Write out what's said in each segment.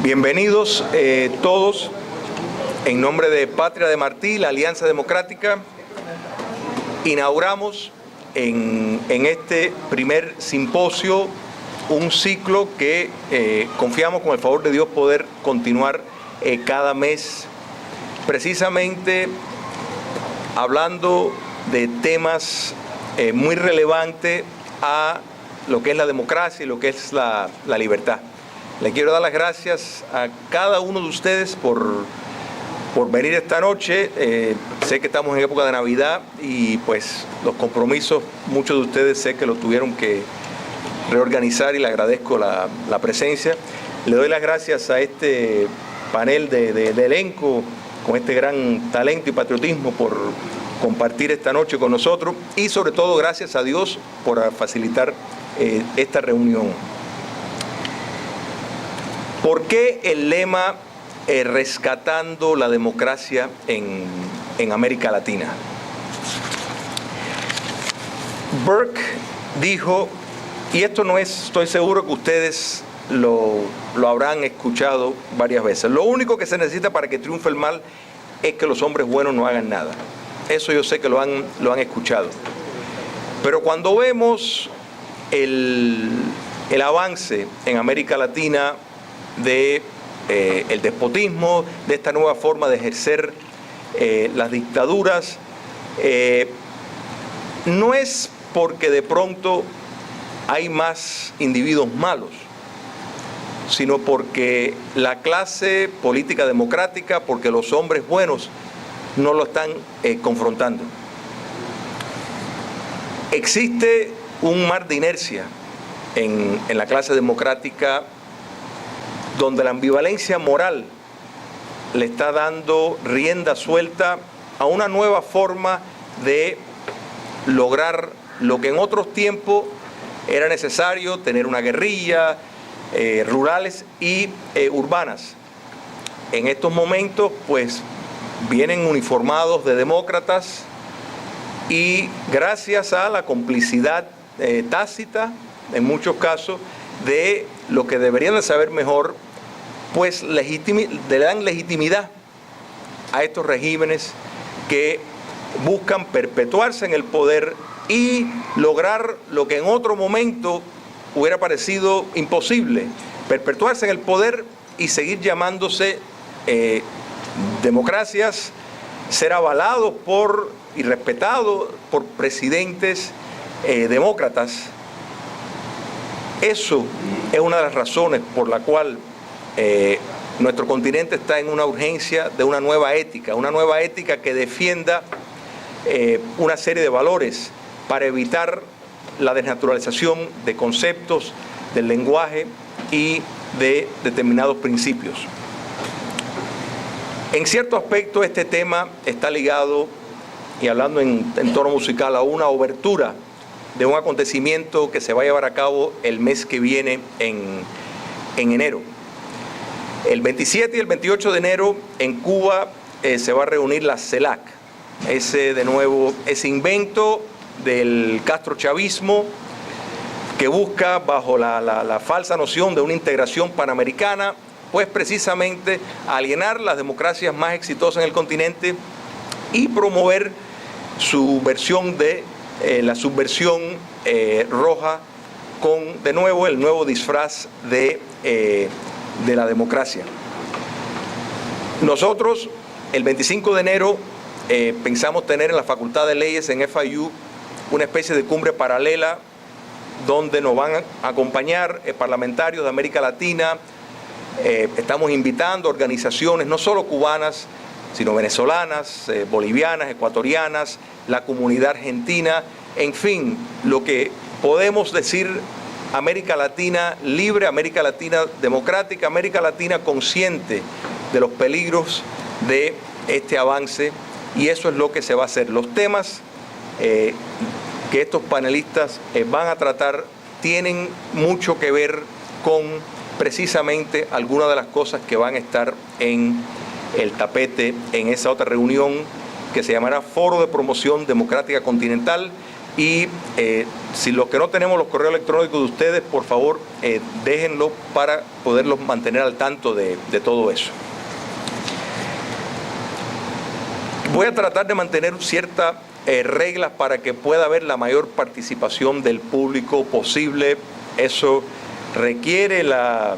Bienvenidos todos. En nombre de Patria de Martí, la Alianza Democrática, inauguramos en este primer simposio un ciclo que confiamos con el favor de Dios poder continuar cada mes, precisamente hablando de temas muy relevantes a lo que es la democracia y lo que es la libertad. Le quiero dar las gracias a cada uno de ustedes por venir esta noche. Sé que estamos en época de Navidad y pues los compromisos, muchos de ustedes sé que lo tuvieron que reorganizar y le agradezco la presencia. Le doy las gracias a este panel de elenco con este gran talento y patriotismo por compartir esta noche con nosotros y sobre todo gracias a Dios por facilitar esta reunión. ¿Por qué el lema rescatando la democracia en América Latina? Burke dijo, y esto no es, estoy seguro que ustedes lo habrán escuchado varias veces, lo único que se necesita para que triunfe el mal es que los hombres buenos no hagan nada. Eso yo sé que lo han escuchado. Pero cuando vemos el avance en América Latina de el despotismo, de esta nueva forma de ejercer las dictaduras, no es porque de pronto hay más individuos malos, sino porque la clase política democrática, porque los hombres buenos no lo están confrontando. Existe un mar de inercia en la clase democrática donde la ambivalencia moral le está dando rienda suelta a una nueva forma de lograr lo que en otros tiempos era necesario, tener una guerrilla, rurales y urbanas. En estos momentos, pues, vienen uniformados de demócratas y gracias a la complicidad tácita, en muchos casos, de lo que deberían de saber mejor, pues le dan legitimidad a estos regímenes que buscan perpetuarse en el poder y lograr lo que en otro momento hubiera parecido imposible, perpetuarse en el poder y seguir llamándose democracias, ser avalados por y respetados por presidentes demócratas. Eso es una de las razones por la cual nuestro continente está en una urgencia de una nueva ética que defienda una serie de valores para evitar la desnaturalización de conceptos, del lenguaje y de determinados principios. En cierto aspecto este tema está ligado, y hablando en tono musical, a una obertura de un acontecimiento que se va a llevar a cabo el mes que viene en enero. El 27 y el 28 de enero en Cuba se va a reunir la CELAC, ese invento del castrochavismo que busca, bajo la falsa noción de una integración panamericana, pues precisamente alienar las democracias más exitosas en el continente y promover su versión de la subversión roja con, de nuevo, el nuevo disfraz de la democracia. Nosotros, el 25 de enero, pensamos tener en la Facultad de Leyes en FIU una especie de cumbre paralela donde nos van a acompañar parlamentarios de América Latina. Estamos invitando organizaciones no solo cubanas, sino venezolanas, bolivianas, ecuatorianas, la comunidad argentina, en fin, lo que podemos decir América Latina libre, América Latina democrática, América Latina consciente de los peligros de este avance, y eso es lo que se va a hacer. Los temas que estos panelistas van a tratar tienen mucho que ver con precisamente algunas de las cosas que van a estar en el tapete en esa otra reunión que se llamará Foro de Promoción Democrática Continental, Y si los que no tenemos los correos electrónicos de ustedes, por favor, déjenlo para poderlos mantener al tanto de todo eso. Voy a tratar de mantener ciertas reglas para que pueda haber la mayor participación del público posible. Eso requiere la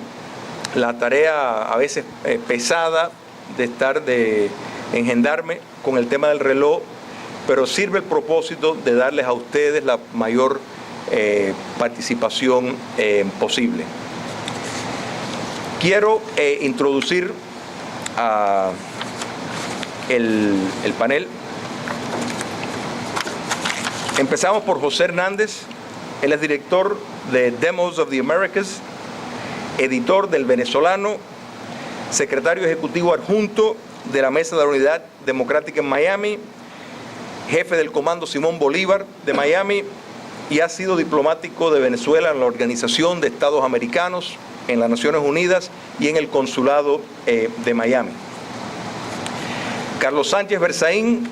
tarea a veces pesada de engendarme con el tema del reloj, pero sirve el propósito de darles a ustedes la mayor participación posible. Quiero introducir el panel. Empezamos por José Hernández. Él es director de Demos of the Americas, editor del Venezolano, secretario ejecutivo adjunto de la Mesa de la Unidad Democrática en Miami, jefe del Comando Simón Bolívar de Miami, y ha sido diplomático de Venezuela en la Organización de Estados Americanos, en las Naciones Unidas y en el Consulado de Miami. Carlos Sánchez Berzaín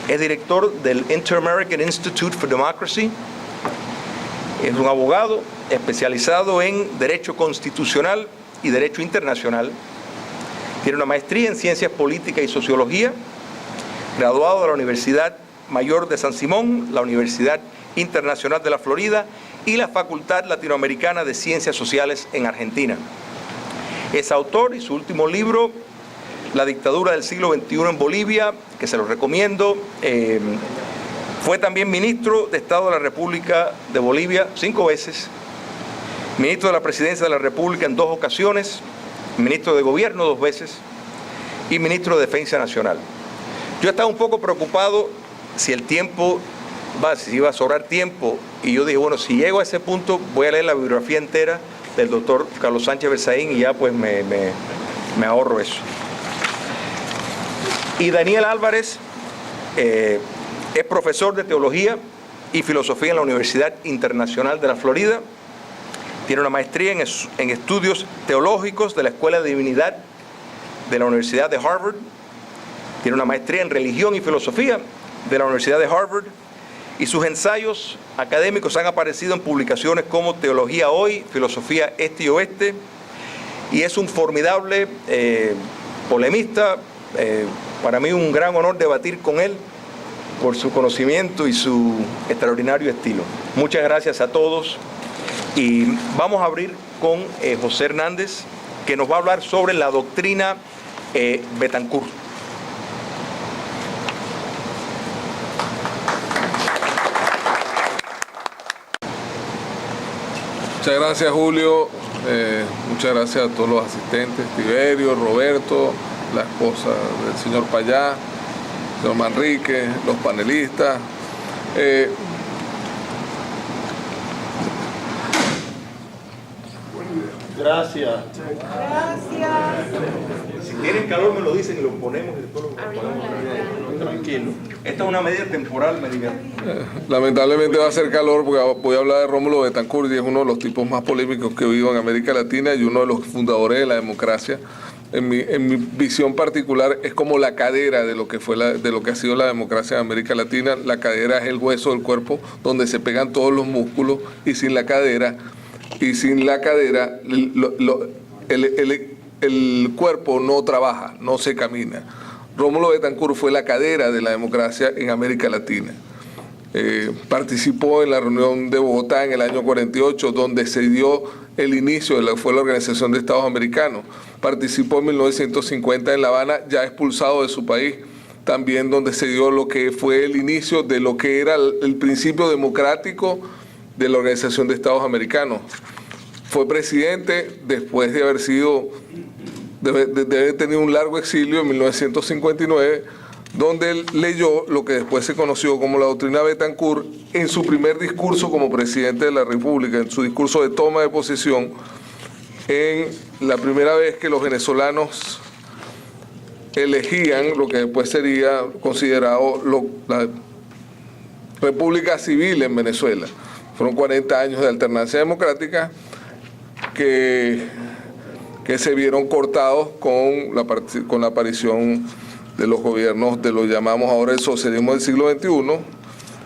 es director del Inter-American Institute for Democracy. Es un abogado especializado en Derecho Constitucional y Derecho Internacional. Tiene una maestría en Ciencias Políticas y Sociología, graduado de la Universidad Mayor de San Simón, la Universidad Internacional de la Florida y la Facultad Latinoamericana de Ciencias Sociales en Argentina. Es autor, y su último libro, La dictadura del siglo XXI en Bolivia, que se lo recomiendo. Fue también ministro de Estado de la República de Bolivia 5 veces, ministro de la Presidencia de la República en 2 ocasiones, ministro de Gobierno 2 veces y ministro de Defensa Nacional. Yo estaba un poco preocupado si iba a sobrar tiempo, y yo dije, bueno, si llego a ese punto voy a leer la biografía entera del doctor Carlos Sánchez Berzaín y ya pues me ahorro eso. Y Daniel Álvarez es profesor de Teología y Filosofía en la Universidad Internacional de la Florida. Tiene una maestría en Estudios Teológicos de la Escuela de Divinidad de la Universidad de Harvard. Tiene una maestría en Religión y Filosofía de la Universidad de Harvard. Y sus ensayos académicos han aparecido en publicaciones como Teología Hoy, Filosofía Este y Oeste. Y es un formidable polemista. Para mí un gran honor debatir con él por su conocimiento y su extraordinario estilo. Muchas gracias a todos. Y vamos a abrir con José Hernández, que nos va a hablar sobre la doctrina Betancourt. Muchas gracias, Julio. Muchas gracias a todos los asistentes, Tiberio, Roberto, la esposa del señor Payá, el señor Manrique, los panelistas. Gracias. Si tienen calor me lo dicen y lo ponemos y después lo ponemos. Tranquilo. Esta es una medida temporal, me digan. Lamentablemente va a ser calor porque voy a hablar de Rómulo Betancourt, y es uno de los tipos más polémicos que he vivido en América Latina y uno de los fundadores de la democracia. En mi visión particular es como la cadera de lo que ha sido la democracia en América Latina. La cadera es el hueso del cuerpo donde se pegan todos los músculos, y sin la cadera el cuerpo no trabaja, no se camina. Rómulo Betancourt fue la cadera de la democracia en América Latina. Participó en la reunión de Bogotá en el año 48, donde se dio el inicio de la Organización de Estados Americanos. Participó en 1950 en La Habana, ya expulsado de su país, también donde se dio lo que fue el inicio de lo que era el principio democrático de la Organización de Estados Americanos. Fue presidente después de haber tenido un largo exilio en 1959, donde él leyó lo que después se conoció como la doctrina Betancourt en su primer discurso como presidente de la República, en su discurso de toma de posesión, en la primera vez que los venezolanos elegían lo que después sería considerado la República Civil en Venezuela. Fueron 40 años de alternancia democrática que se vieron cortados con la aparición de los gobiernos de lo llamamos ahora el socialismo del siglo XXI,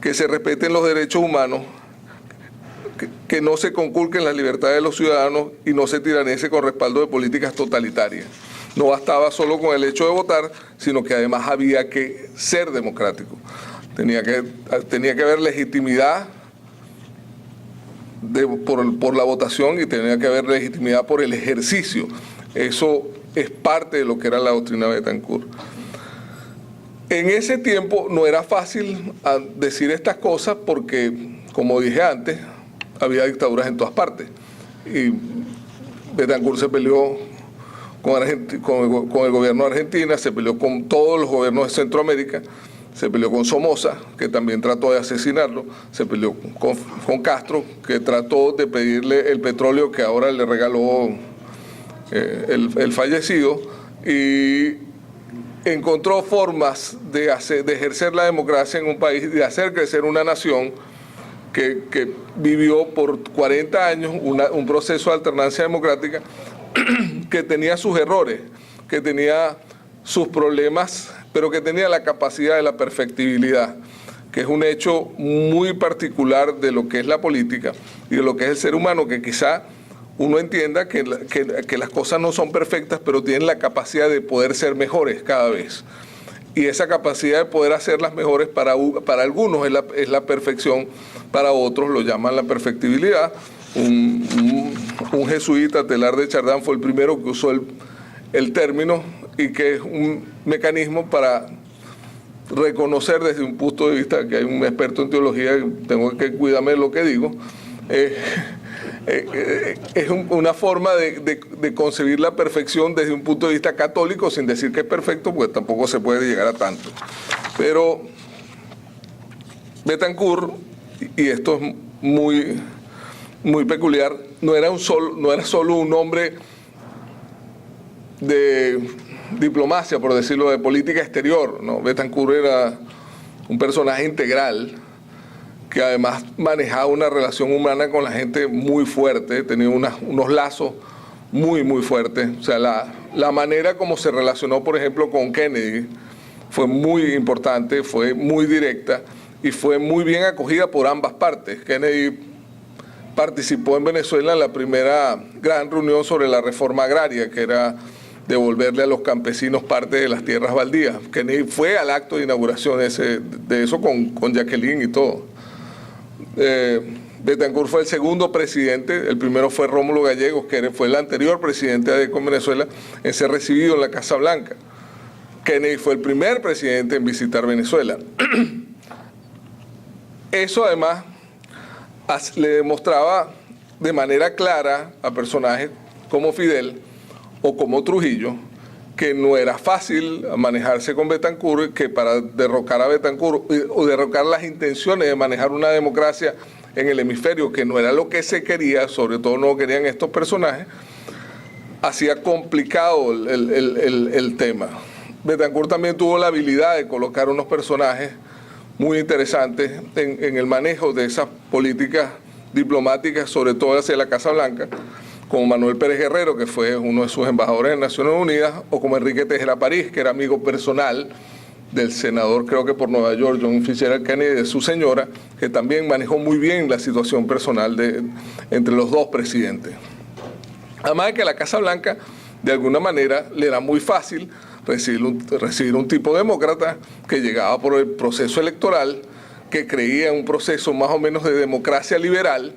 que se respeten los derechos humanos, que no se conculquen las libertades de los ciudadanos y no se tiranece con respaldo de políticas totalitarias. No bastaba solo con el hecho de votar, sino que además había que ser democrático. Tenía que haber legitimidad por la votación y tenía que haber legitimidad por el ejercicio. Eso es parte de lo que era la doctrina Bettencourt. En ese tiempo no era fácil decir estas cosas porque, como dije antes, había dictaduras en todas partes. Y Bettencourt se peleó con el gobierno de Argentina, se peleó con todos los gobiernos de Centroamérica, se peleó con Somoza, que también trató de asesinarlo, se peleó con Castro, que trató de pedirle el petróleo que ahora le regaló el fallecido, y encontró formas de ejercer la democracia en un país, de hacer crecer una nación que vivió por 40 años un proceso de alternancia democrática que tenía sus errores, que tenía sus problemas, pero que tenía la capacidad de la perfectibilidad, que es un hecho muy particular de lo que es la política y de lo que es el ser humano, que quizá uno entienda que las cosas no son perfectas, pero tienen la capacidad de poder ser mejores cada vez. Y esa capacidad de poder hacerlas mejores para algunos es la perfección, para otros lo llaman la perfectibilidad. Un jesuita, Teilhard de Chardin, fue el primero que usó el término, y que es un mecanismo para reconocer desde un punto de vista, que hay un experto en teología, tengo que cuidarme de lo que digo, es una forma de concebir la perfección desde un punto de vista católico, sin decir que es perfecto, porque tampoco se puede llegar a tanto. Pero Bettencourt, y esto es muy peculiar, no era solo un hombre de diplomacia, por decirlo, de política exterior, ¿no? Bettencourt era un personaje integral que además manejaba una relación humana con la gente muy fuerte, tenía unos lazos muy fuertes. O sea, la manera como se relacionó, por ejemplo, con Kennedy fue muy importante, fue muy directa y fue muy bien acogida por ambas partes. Kennedy participó en Venezuela en la primera gran reunión sobre la reforma agraria, que era devolverle a los campesinos parte de las tierras baldías. Kennedy fue al acto de inauguración de eso con Jacqueline y todo. Bettencourt fue el segundo presidente, el primero fue Rómulo Gallegos, que fue el anterior presidente de ADECO en Venezuela, en ser recibido en la Casa Blanca. Kennedy fue el primer presidente en visitar Venezuela. Eso además le demostraba de manera clara a personajes como Fidel o como Trujillo que no era fácil manejarse con Bettencourt, que para derrocar a Bettencourt o derrocar las intenciones de manejar una democracia en el hemisferio, que no era lo que se quería, sobre todo no lo querían estos personajes, hacía complicado el tema. Bettencourt también tuvo la habilidad de colocar unos personajes muy interesantes en el manejo de esas políticas diplomáticas, sobre todo hacia la Casa Blanca, como Manuel Pérez Guerrero, que fue uno de sus embajadores en Naciones Unidas, o como Enrique Tejera París, que era amigo personal del senador, creo que por Nueva York, John Fitzgerald Kennedy, de su señora, que también manejó muy bien la situación personal entre los dos presidentes. Además de que a la Casa Blanca, de alguna manera, le era muy fácil recibir un tipo demócrata que llegaba por el proceso electoral, que creía en un proceso más o menos de democracia liberal,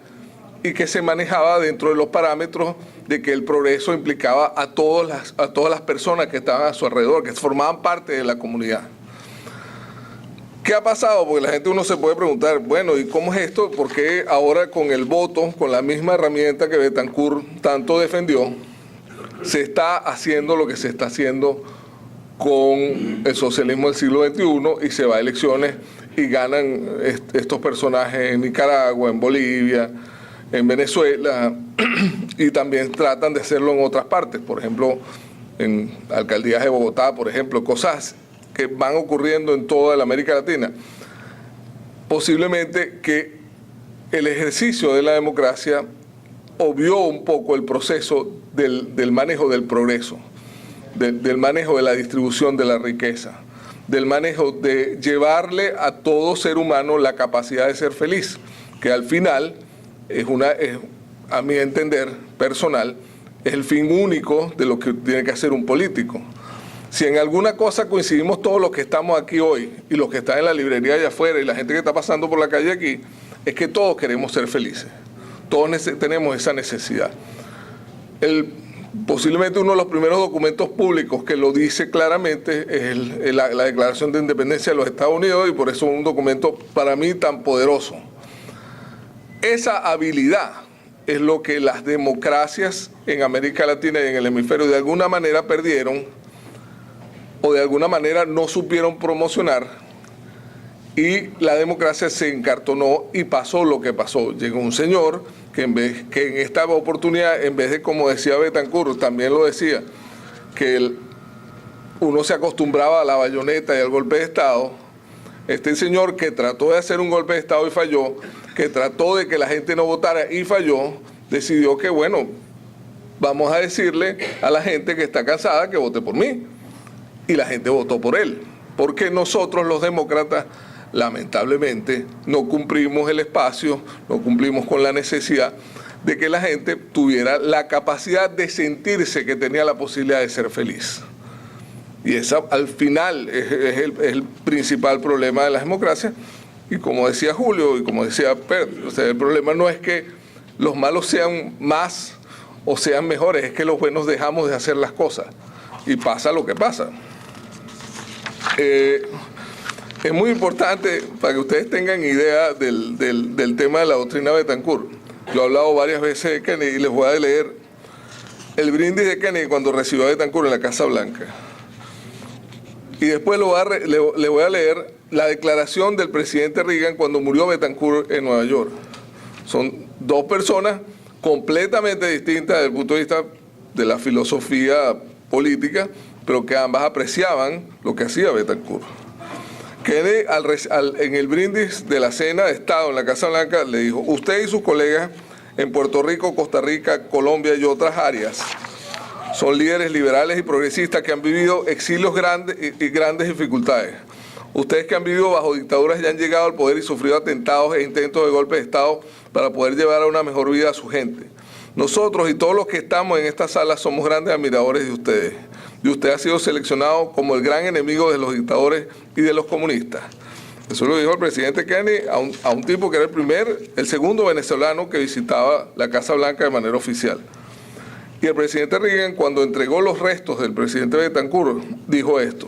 y que se manejaba dentro de los parámetros de que el progreso implicaba a todas las personas que estaban a su alrededor, que formaban parte de la comunidad. ¿Qué ha pasado? Porque la gente, uno se puede preguntar, bueno, ¿y cómo es esto? ¿Por qué ahora con el voto, con la misma herramienta que Bettencourt tanto defendió, se está haciendo lo que se está haciendo con el socialismo del siglo XXI y se va a elecciones y ganan estos personajes en Nicaragua, en Bolivia, en Venezuela, y también tratan de hacerlo en otras partes, por ejemplo, en alcaldías de Bogotá, por ejemplo, cosas que van ocurriendo en toda la América Latina? Posiblemente que el ejercicio de la democracia obvió un poco el proceso del manejo del progreso, del manejo de la distribución de la riqueza, del manejo de llevarle a todo ser humano la capacidad de ser feliz, que al final a mi entender personal, es el fin único de lo que tiene que hacer un político. Si en alguna cosa coincidimos todos los que estamos aquí hoy y los que están en la librería allá afuera y la gente que está pasando por la calle aquí, es que todos queremos ser felices. Todos tenemos esa necesidad. Posiblemente uno de los primeros documentos públicos que lo dice claramente es la Declaración de Independencia de los Estados Unidos, y por eso es un documento para mí tan poderoso. Esa habilidad es lo que las democracias en América Latina y en el hemisferio de alguna manera perdieron, o de alguna manera no supieron promocionar, y la democracia se encartonó y pasó lo que pasó. Llegó un señor que en esta oportunidad, en vez de, como decía Betancur, también lo decía, que uno se acostumbraba a la bayoneta y al golpe de Estado. Este señor que trató de hacer un golpe de Estado y falló, que trató de que la gente no votara y falló, decidió que, bueno, vamos a decirle a la gente que está cansada que vote por mí. Y la gente votó por él. Porque nosotros los demócratas, lamentablemente, no cumplimos el espacio, no cumplimos con la necesidad de que la gente tuviera la capacidad de sentirse que tenía la posibilidad de ser feliz. Y esa, al final, es el principal problema de la democracia. Y como decía Julio y como decía Pedro, o sea, el problema no es que los malos sean más o sean mejores, es que los buenos dejamos de hacer las cosas. Y pasa lo que pasa. Es muy importante para que ustedes tengan idea del tema de la doctrina Betancur. Yo he hablado varias veces de Kennedy y les voy a leer el brindis de Kennedy cuando recibió a Betancur en la Casa Blanca. Y después le voy a leer la declaración del presidente Reagan cuando murió Betancur en Nueva York. Son dos personas completamente distintas desde el punto de vista de la filosofía política, pero que ambas apreciaban lo que hacía Betancur. Kennedy, en el brindis de la cena de Estado en la Casa Blanca, le dijo: usted y sus colegas en Puerto Rico, Costa Rica, Colombia y otras áreas son líderes liberales y progresistas que han vivido exilios grandes y grandes dificultades. Ustedes que han vivido bajo dictaduras y han llegado al poder y sufrido atentados e intentos de golpe de Estado para poder llevar a una mejor vida a su gente. Nosotros y todos los que estamos en esta sala somos grandes admiradores de ustedes. Y usted ha sido seleccionado como el gran enemigo de los dictadores y de los comunistas. Eso lo dijo el presidente Kennedy a un tipo que era el segundo venezolano que visitaba la Casa Blanca de manera oficial. Y el presidente Reagan, cuando entregó los restos del presidente Betancur, dijo esto: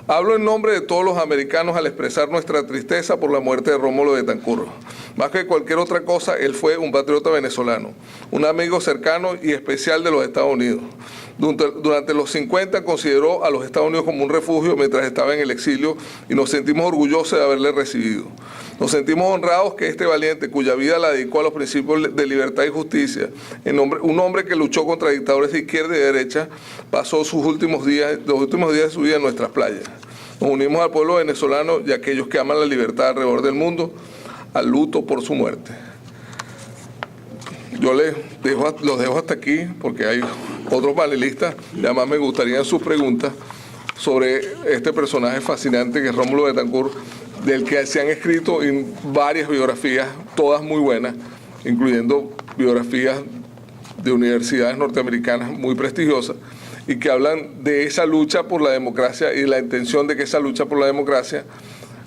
hablo en nombre de todos los americanos al expresar nuestra tristeza por la muerte de Rómulo Betancur. Más que cualquier otra cosa, él fue un patriota venezolano, un amigo cercano y especial de los Estados Unidos. Durante los 50 consideró a los Estados Unidos como un refugio mientras estaba en el exilio y nos sentimos orgullosos de haberle recibido. Nos sentimos honrados que este valiente, cuya vida la dedicó a los principios de libertad y justicia, un hombre que luchó contra dictadores de izquierda y de derecha, pasó los últimos días de su vida en nuestras playas. Nos unimos al pueblo venezolano y a aquellos que aman la libertad alrededor del mundo al luto por su muerte. Yo los dejo hasta aquí porque hay otros panelistas y además me gustarían sus preguntas sobre este personaje fascinante que es Rómulo Betancur, del que se han escrito varias biografías, todas muy buenas, incluyendo biografías de universidades norteamericanas muy prestigiosas, y que hablan de esa lucha por la democracia y la intención de que esa lucha por la democracia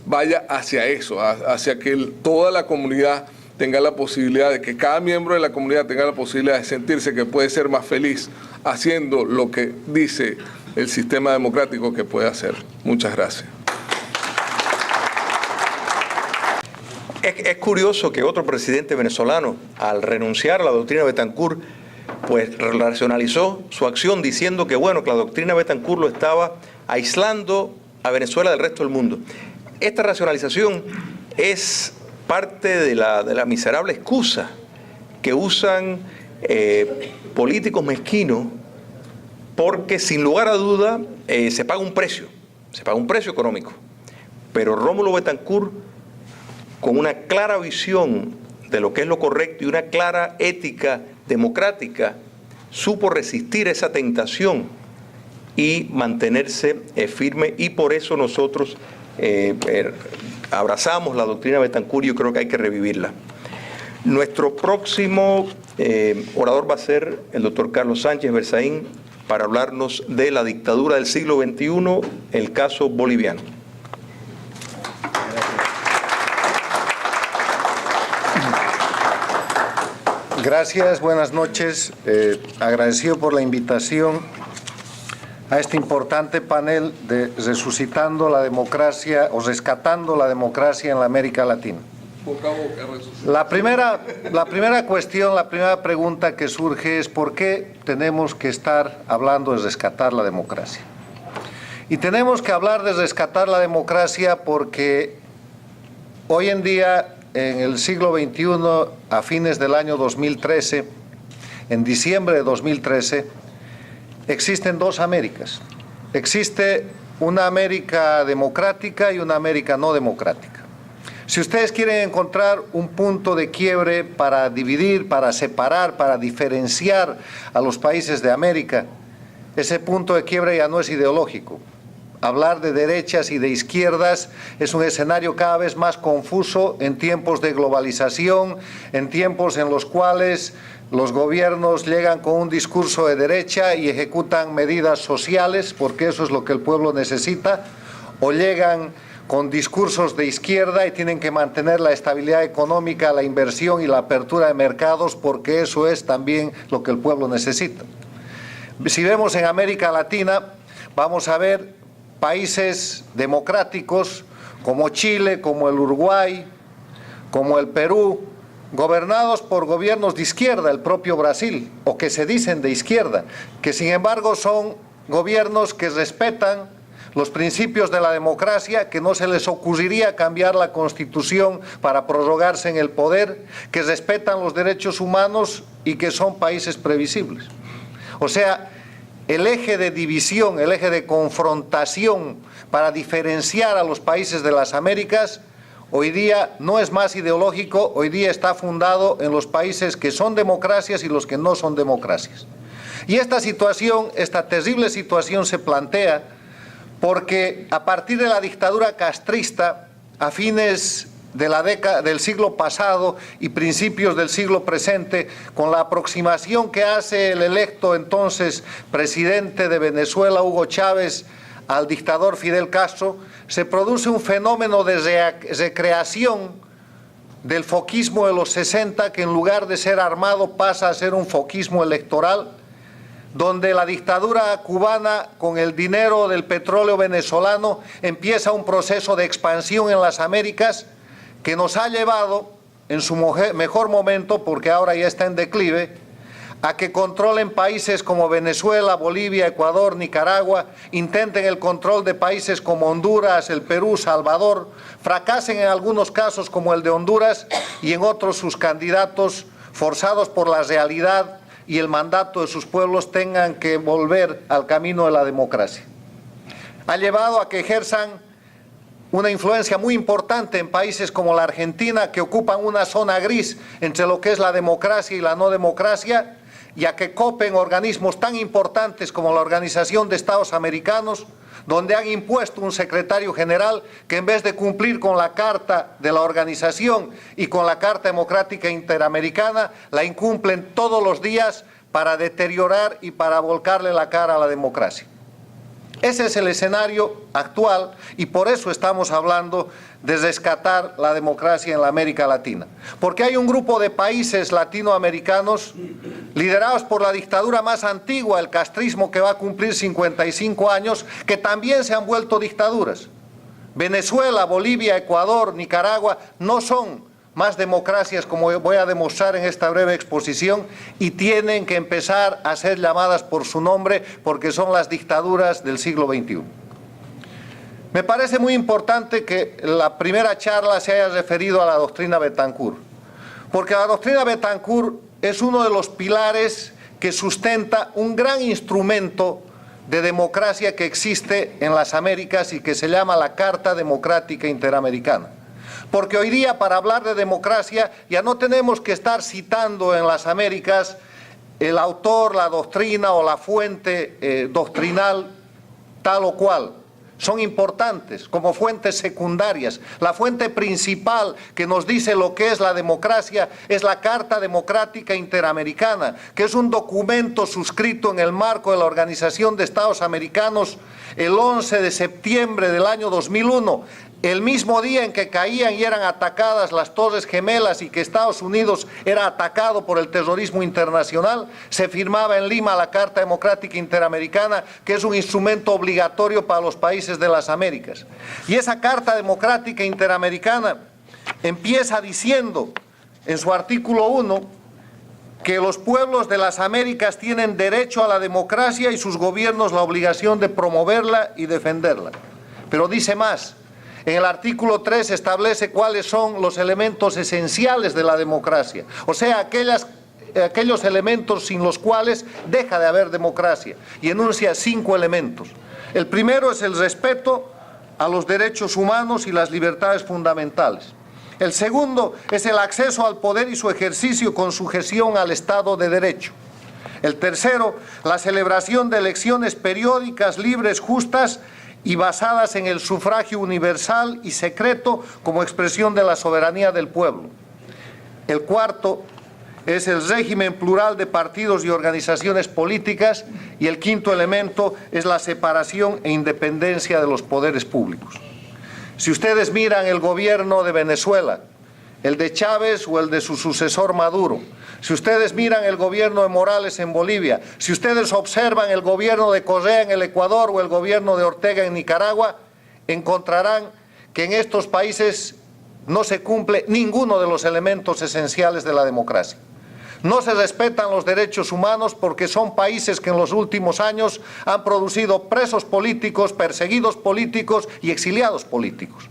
vaya hacia eso, hacia que toda la comunidad tenga la posibilidad de que cada miembro de la comunidad tenga la posibilidad de sentirse que puede ser más feliz haciendo lo que dice el sistema democrático que puede hacer. Muchas gracias. Es curioso que otro presidente venezolano, al renunciar a la doctrina Betancur, pues racionalizó su acción diciendo que, bueno, que la doctrina Betancur lo estaba aislando a Venezuela del resto del mundo. Esta racionalización es parte de la miserable excusa que usan políticos mezquinos, porque sin lugar a duda se paga un precio económico. Pero Rómulo Betancur, con una clara visión de lo que es lo correcto y una clara ética democrática, supo resistir esa tentación y mantenerse firme, y por eso nosotros abrazamos la doctrina Betancur y yo creo que hay que revivirla. Nuestro próximo orador va a ser el doctor Carlos Sánchez Berzaín para hablarnos de la dictadura del siglo XXI, el caso boliviano. Gracias, buenas noches. Agradecido por la invitación a este importante panel de Resucitando la Democracia o Rescatando la Democracia en la América Latina. Boca a boca, La primera cuestión, la primera pregunta que surge es ¿por qué tenemos que estar hablando de rescatar la democracia? Y tenemos que hablar de rescatar la democracia porque hoy en día, en el siglo XXI, a fines del año 2013, en diciembre de 2013, existen dos Américas. Existe una América democrática y una América no democrática. Si ustedes quieren encontrar un punto de quiebre para dividir, para separar, para diferenciar a los países de América, ese punto de quiebre ya no es ideológico. Hablar de derechas y de izquierdas es un escenario cada vez más confuso en tiempos de globalización, en tiempos en los cuales los gobiernos llegan con un discurso de derecha y ejecutan medidas sociales, porque eso es lo que el pueblo necesita, o llegan con discursos de izquierda y tienen que mantener la estabilidad económica, la inversión y la apertura de mercados, porque eso es también lo que el pueblo necesita. Si vemos en América Latina, vamos a ver países democráticos como Chile, como el Uruguay, como el Perú, gobernados por gobiernos de izquierda, el propio Brasil, o que se dicen de izquierda, que sin embargo son gobiernos que respetan los principios de la democracia, que no se les ocurriría cambiar la Constitución para prorrogarse en el poder, que respetan los derechos humanos y que son países previsibles. O sea, el eje de división, el eje de confrontación para diferenciar a los países de las Américas, hoy día no es más ideológico, hoy día está fundado en los países que son democracias y los que no son democracias. Y esta situación, esta terrible situación se plantea porque a partir de la dictadura castrista, a fines de la década del siglo pasado y principios del siglo presente, con la aproximación que hace el electo entonces presidente de Venezuela, Hugo Chávez, al dictador Fidel Castro, se produce un fenómeno de recreación del foquismo de los 60, que en lugar de ser armado pasa a ser un foquismo electoral, donde la dictadura cubana, con el dinero del petróleo venezolano, empieza un proceso de expansión en las Américas que nos ha llevado, en su mejor momento, porque ahora ya está en declive, a que controlen países como Venezuela, Bolivia, Ecuador, Nicaragua, intenten el control de países como Honduras, el Perú, Salvador, fracasen en algunos casos como el de Honduras y en otros sus candidatos, forzados por la realidad y el mandato de sus pueblos, tengan que volver al camino de la democracia. Ha llevado a que ejerzan una influencia muy importante en países como la Argentina, que ocupan una zona gris entre lo que es la democracia y la no democracia, y a que copen organismos tan importantes como la Organización de Estados Americanos, donde han impuesto un secretario general que, en vez de cumplir con la Carta de la Organización y con la Carta Democrática Interamericana, la incumplen todos los días para deteriorar y para volcarle la cara a la democracia. Ese es el escenario actual y por eso estamos hablando de rescatar la democracia en la América Latina. Porque hay un grupo de países latinoamericanos liderados por la dictadura más antigua, el castrismo, que va a cumplir 55 años, que también se han vuelto dictaduras. Venezuela, Bolivia, Ecuador, Nicaragua no son más democracias, como voy a demostrar en esta breve exposición, y tienen que empezar a ser llamadas por su nombre porque son las dictaduras del siglo XXI. Me parece muy importante que la primera charla se haya referido a la doctrina Betancur, porque la doctrina Betancur es uno de los pilares que sustenta un gran instrumento de democracia que existe en las Américas y que se llama la Carta Democrática Interamericana. Porque hoy día, para hablar de democracia, ya no tenemos que estar citando en las Américas el autor, la doctrina o la fuente doctrinal tal o cual. Son importantes como fuentes secundarias. La fuente principal que nos dice lo que es la democracia es la Carta Democrática Interamericana, que es un documento suscrito en el marco de la Organización de Estados Americanos el 11 de septiembre del año 2001, el mismo día en que caían y eran atacadas las Torres Gemelas y que Estados Unidos era atacado por el terrorismo internacional. Se firmaba en Lima la Carta Democrática Interamericana, que es un instrumento obligatorio para los países de las Américas. Y esa Carta Democrática Interamericana empieza diciendo en su artículo 1 que los pueblos de las Américas tienen derecho a la democracia y sus gobiernos la obligación de promoverla y defenderla. Pero dice más. En el artículo 3 establece cuáles son los elementos esenciales de la democracia, o sea, aquellos elementos sin los cuales deja de haber democracia, y enuncia 5 elementos. El primero es el respeto a los derechos humanos y las libertades fundamentales. El segundo es el acceso al poder y su ejercicio con sujeción al Estado de Derecho. El tercero, la celebración de elecciones periódicas, libres, justas y basadas en el sufragio universal y secreto como expresión de la soberanía del pueblo. El cuarto es el régimen plural de partidos y organizaciones políticas, y el quinto elemento es la separación e independencia de los poderes públicos. Si ustedes miran el gobierno de Venezuela, el de Chávez o el de su sucesor Maduro, si ustedes miran el gobierno de Morales en Bolivia, si ustedes observan el gobierno de Correa en el Ecuador o el gobierno de Ortega en Nicaragua, encontrarán que en estos países no se cumple ninguno de los elementos esenciales de la democracia. No se respetan los derechos humanos porque son países que en los últimos años han producido presos políticos, perseguidos políticos y exiliados políticos.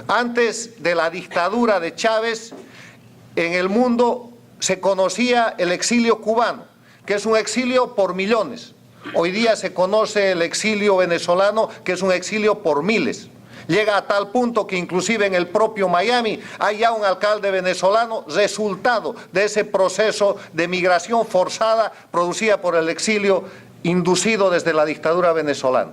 Antes de la dictadura de Chávez, en el mundo se conocía el exilio cubano, que es un exilio por millones. Hoy día se conoce el exilio venezolano, que es un exilio por miles. Llega a tal punto que inclusive en el propio Miami hay ya un alcalde venezolano resultado de ese proceso de migración forzada producida por el exilio inducido desde la dictadura venezolana.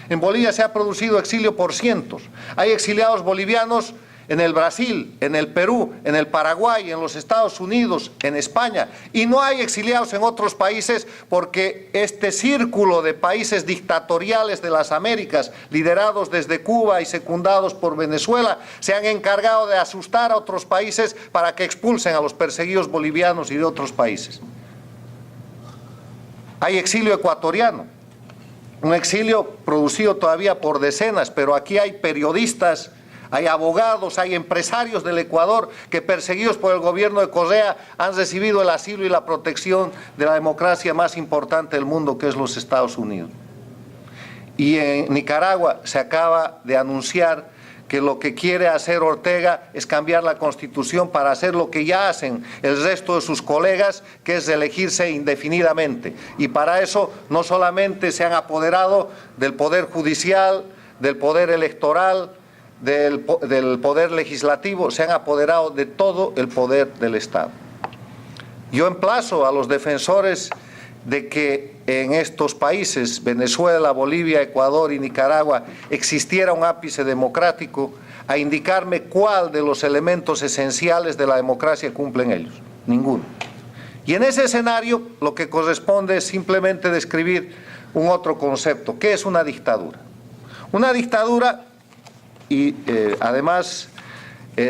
En Bolivia se ha producido exilio por cientos. Hay exiliados bolivianos en el Brasil, en el Perú, en el Paraguay, en los Estados Unidos, en España. Y no hay exiliados en otros países porque este círculo de países dictatoriales de las Américas, liderados desde Cuba y secundados por Venezuela, se han encargado de asustar a otros países para que expulsen a los perseguidos bolivianos y de otros países. Hay exilio ecuatoriano, un exilio producido todavía por decenas, pero aquí hay periodistas, hay abogados, hay empresarios del Ecuador que, perseguidos por el gobierno de Correa, han recibido el asilo y la protección de la democracia más importante del mundo, que es los Estados Unidos. Y en Nicaragua se acaba de anunciar que lo que quiere hacer Ortega es cambiar la Constitución para hacer lo que ya hacen el resto de sus colegas, que es elegirse indefinidamente. Y para eso no solamente se han apoderado del poder judicial, del poder electoral, del poder legislativo, se han apoderado de todo el poder del Estado. Yo emplazo a los defensores de que en estos países, Venezuela, Bolivia, Ecuador y Nicaragua, existiera un ápice democrático, a indicarme cuál de los elementos esenciales de la democracia cumplen ellos. Ninguno. Y en ese escenario lo que corresponde es simplemente describir un otro concepto. ¿Qué es una dictadura? Una dictadura, y además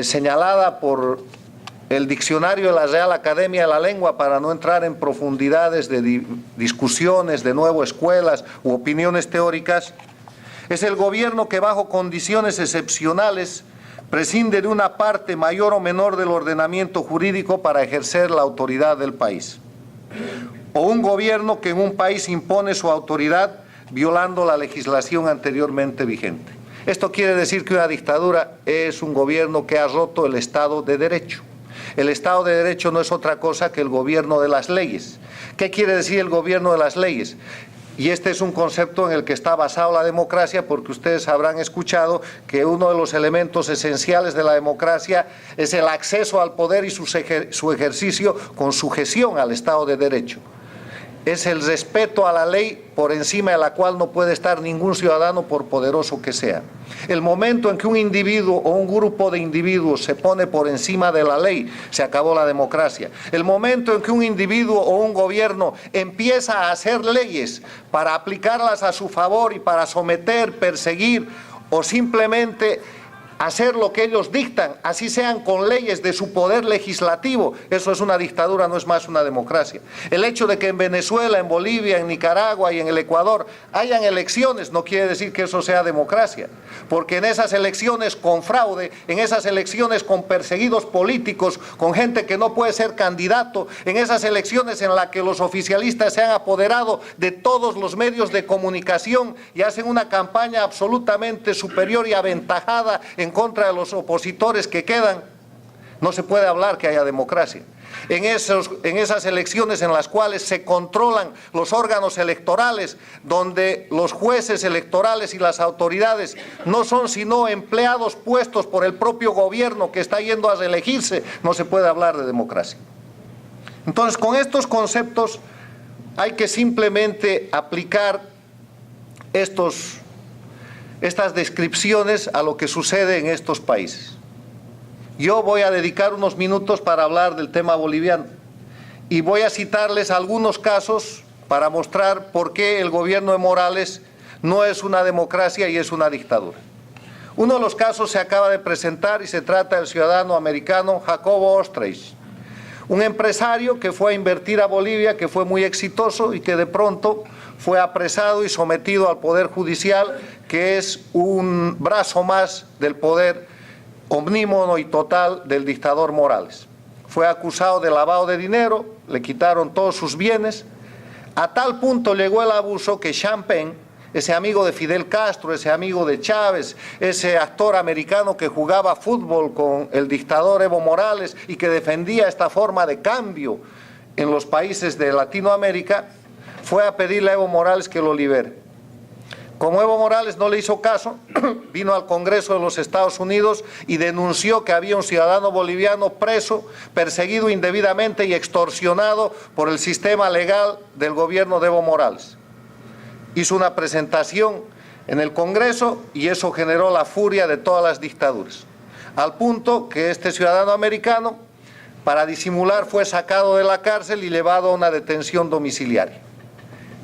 señalada por el diccionario de la Real Academia de la Lengua, para no entrar en profundidades de discusiones, de nuevo escuelas u opiniones teóricas, es el gobierno que bajo condiciones excepcionales prescinde de una parte mayor o menor del ordenamiento jurídico para ejercer la autoridad del país. O un gobierno que en un país impone su autoridad violando la legislación anteriormente vigente. Esto quiere decir que una dictadura es un gobierno que ha roto el Estado de Derecho. El Estado de Derecho no es otra cosa que el gobierno de las leyes. ¿Qué quiere decir el gobierno de las leyes? Y este es un concepto en el que está basado la democracia, porque ustedes habrán escuchado que uno de los elementos esenciales de la democracia es el acceso al poder y su ejercicio con sujeción al Estado de Derecho. es el respeto a la ley por encima de la cual no puede estar ningún ciudadano por poderoso que sea. El momento en que un individuo o un grupo de individuos se pone por encima de la ley, se acabó la democracia. El momento en que un individuo o un gobierno empieza a hacer leyes para aplicarlas a su favor y para someter, perseguir o simplemente hacer lo que ellos dictan, así sean con leyes de su poder legislativo, eso es una dictadura, no es más una democracia. El hecho de que en Venezuela, en Bolivia, en Nicaragua y en el Ecuador hayan elecciones no quiere decir que eso sea democracia, porque en esas elecciones con fraude, en esas elecciones con perseguidos políticos, con gente que no puede ser candidato, en esas elecciones en las que los oficialistas se han apoderado de todos los medios de comunicación y hacen una campaña absolutamente superior y aventajada en contra de los opositores que quedan, no se puede hablar que haya democracia. En esas elecciones en las cuales se controlan los órganos electorales, donde los jueces electorales y las autoridades no son sino empleados puestos por el propio gobierno que está yendo a reelegirse, no se puede hablar de democracia. Entonces, con estos conceptos hay que simplemente aplicar estas descripciones a lo que sucede en estos países. Yo voy a dedicar unos minutos para hablar del tema boliviano y voy a citarles algunos casos para mostrar por qué el gobierno de Morales no es una democracia y es una dictadura. Uno de los casos se acaba de presentar y se trata del ciudadano americano Jacobo Ostreich, un empresario que fue a invertir a Bolivia, que fue muy exitoso y que de pronto fue apresado y sometido al Poder Judicial, que es un brazo más del poder omnímodo y total del dictador Morales. Fue acusado de lavado de dinero, le quitaron todos sus bienes. A tal punto llegó el abuso que Sean Penn, ese amigo de Fidel Castro, ese amigo de Chávez, ese actor americano que jugaba fútbol con el dictador Evo Morales y que defendía esta forma de cambio en los países de Latinoamérica, fue a pedirle a Evo Morales que lo libere. Como Evo Morales no le hizo caso, vino al Congreso de los Estados Unidos y denunció que había un ciudadano boliviano preso, perseguido indebidamente y extorsionado por el sistema legal del gobierno de Evo Morales. Hizo una presentación en el Congreso y eso generó la furia de todas las dictaduras, al punto que este ciudadano americano, para disimular, fue sacado de la cárcel y llevado a una detención domiciliaria.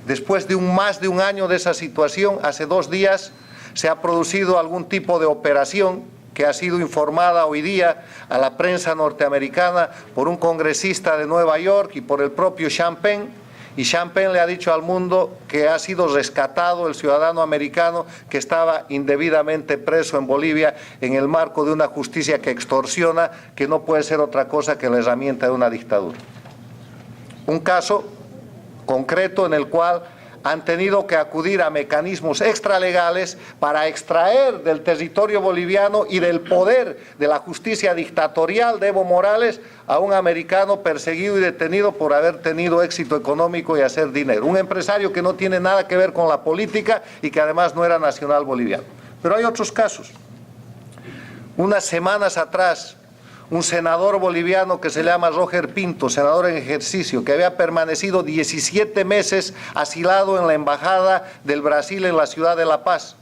Después de más de un año de esa situación, hace 2 días se ha producido algún tipo de operación que ha sido informada hoy día a la prensa norteamericana por un congresista de Nueva York y por el propio Sean Penn. Y Sean Penn le ha dicho al mundo que ha sido rescatado el ciudadano americano que estaba indebidamente preso en Bolivia en el marco de una justicia que extorsiona, que no puede ser otra cosa que la herramienta de una dictadura. Un caso concreto en el cual han tenido que acudir a mecanismos extralegales para extraer del territorio boliviano y del poder de la justicia dictatorial de Evo Morales a un americano perseguido y detenido por haber tenido éxito económico y hacer dinero. Un empresario que no tiene nada que ver con la política y que además no era nacional boliviano. Pero hay otros casos. Unas semanas atrás, un senador boliviano que se llama Roger Pinto, senador en ejercicio, que había permanecido 17 meses asilado en la embajada del Brasil en la ciudad de La Paz.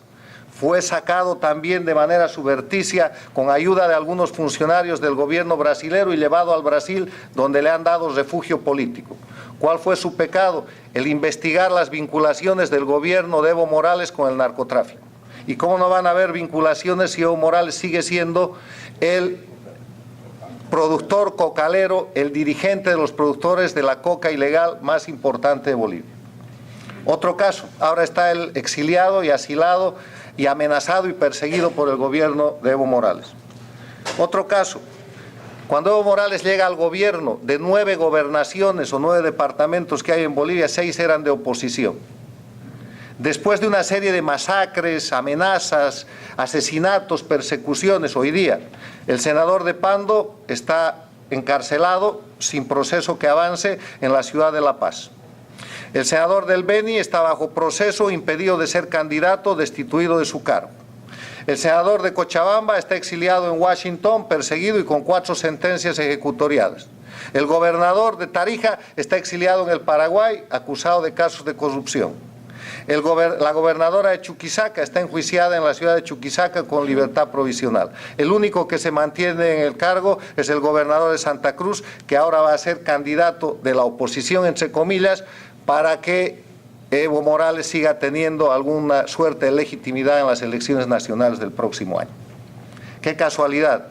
Fue sacado también de manera subrepticia con ayuda de algunos funcionarios del gobierno brasilero y llevado al Brasil, donde le han dado refugio político. ¿Cuál fue su pecado? El investigar las vinculaciones del gobierno de Evo Morales con el narcotráfico. ¿Y cómo no van a haber vinculaciones si Evo Morales sigue siendo el productor cocalero, el dirigente de los productores de la coca ilegal más importante de Bolivia? Otro caso, ahora está el exiliado y asilado y amenazado y perseguido por el gobierno de Evo Morales. Otro caso, cuando Evo Morales llega al gobierno, de 9 gobernaciones o 9 departamentos que hay en Bolivia, 6 eran de oposición. Después de una serie de masacres, amenazas, asesinatos, persecuciones, hoy día el senador de Pando está encarcelado sin proceso que avance en la ciudad de La Paz. El senador del Beni está bajo proceso, impedido de ser candidato, destituido de su cargo. El senador de Cochabamba está exiliado en Washington, perseguido y con 4 sentencias ejecutoriadas. El gobernador de Tarija está exiliado en el Paraguay, acusado de casos de corrupción. La gobernadora de Chuquisaca está enjuiciada en la ciudad de Chuquisaca con libertad provisional. El único que se mantiene en el cargo es el gobernador de Santa Cruz, que ahora va a ser candidato de la oposición, entre comillas, para que Evo Morales siga teniendo alguna suerte de legitimidad en las elecciones nacionales del próximo año. Qué casualidad,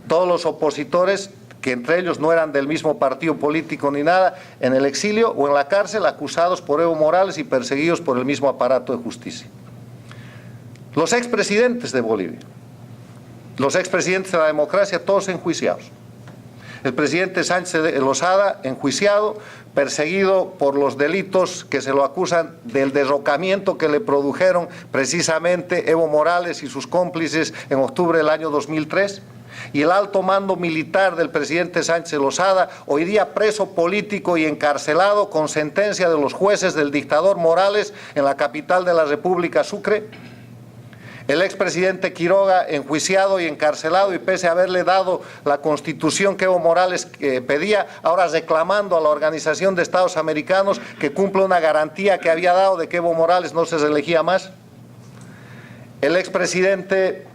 todos los opositores, que entre ellos no eran del mismo partido político ni nada, en el exilio o en la cárcel, acusados por Evo Morales y perseguidos por el mismo aparato de justicia. Los expresidentes de Bolivia, los expresidentes de la democracia, todos enjuiciados. El presidente Sánchez Lozada, enjuiciado, perseguido por los delitos que se lo acusan del derrocamiento que le produjeron precisamente Evo Morales y sus cómplices en octubre del año 2003. Y el alto mando militar del presidente Sánchez Lozada, hoy día preso político y encarcelado con sentencia de los jueces del dictador Morales en la capital de la República, Sucre. El expresidente Quiroga, enjuiciado y encarcelado, y pese a haberle dado la constitución que Evo Morales pedía, ahora reclamando a la Organización de Estados Americanos que cumpla una garantía que había dado de que Evo Morales no se reelegía más. El expresidente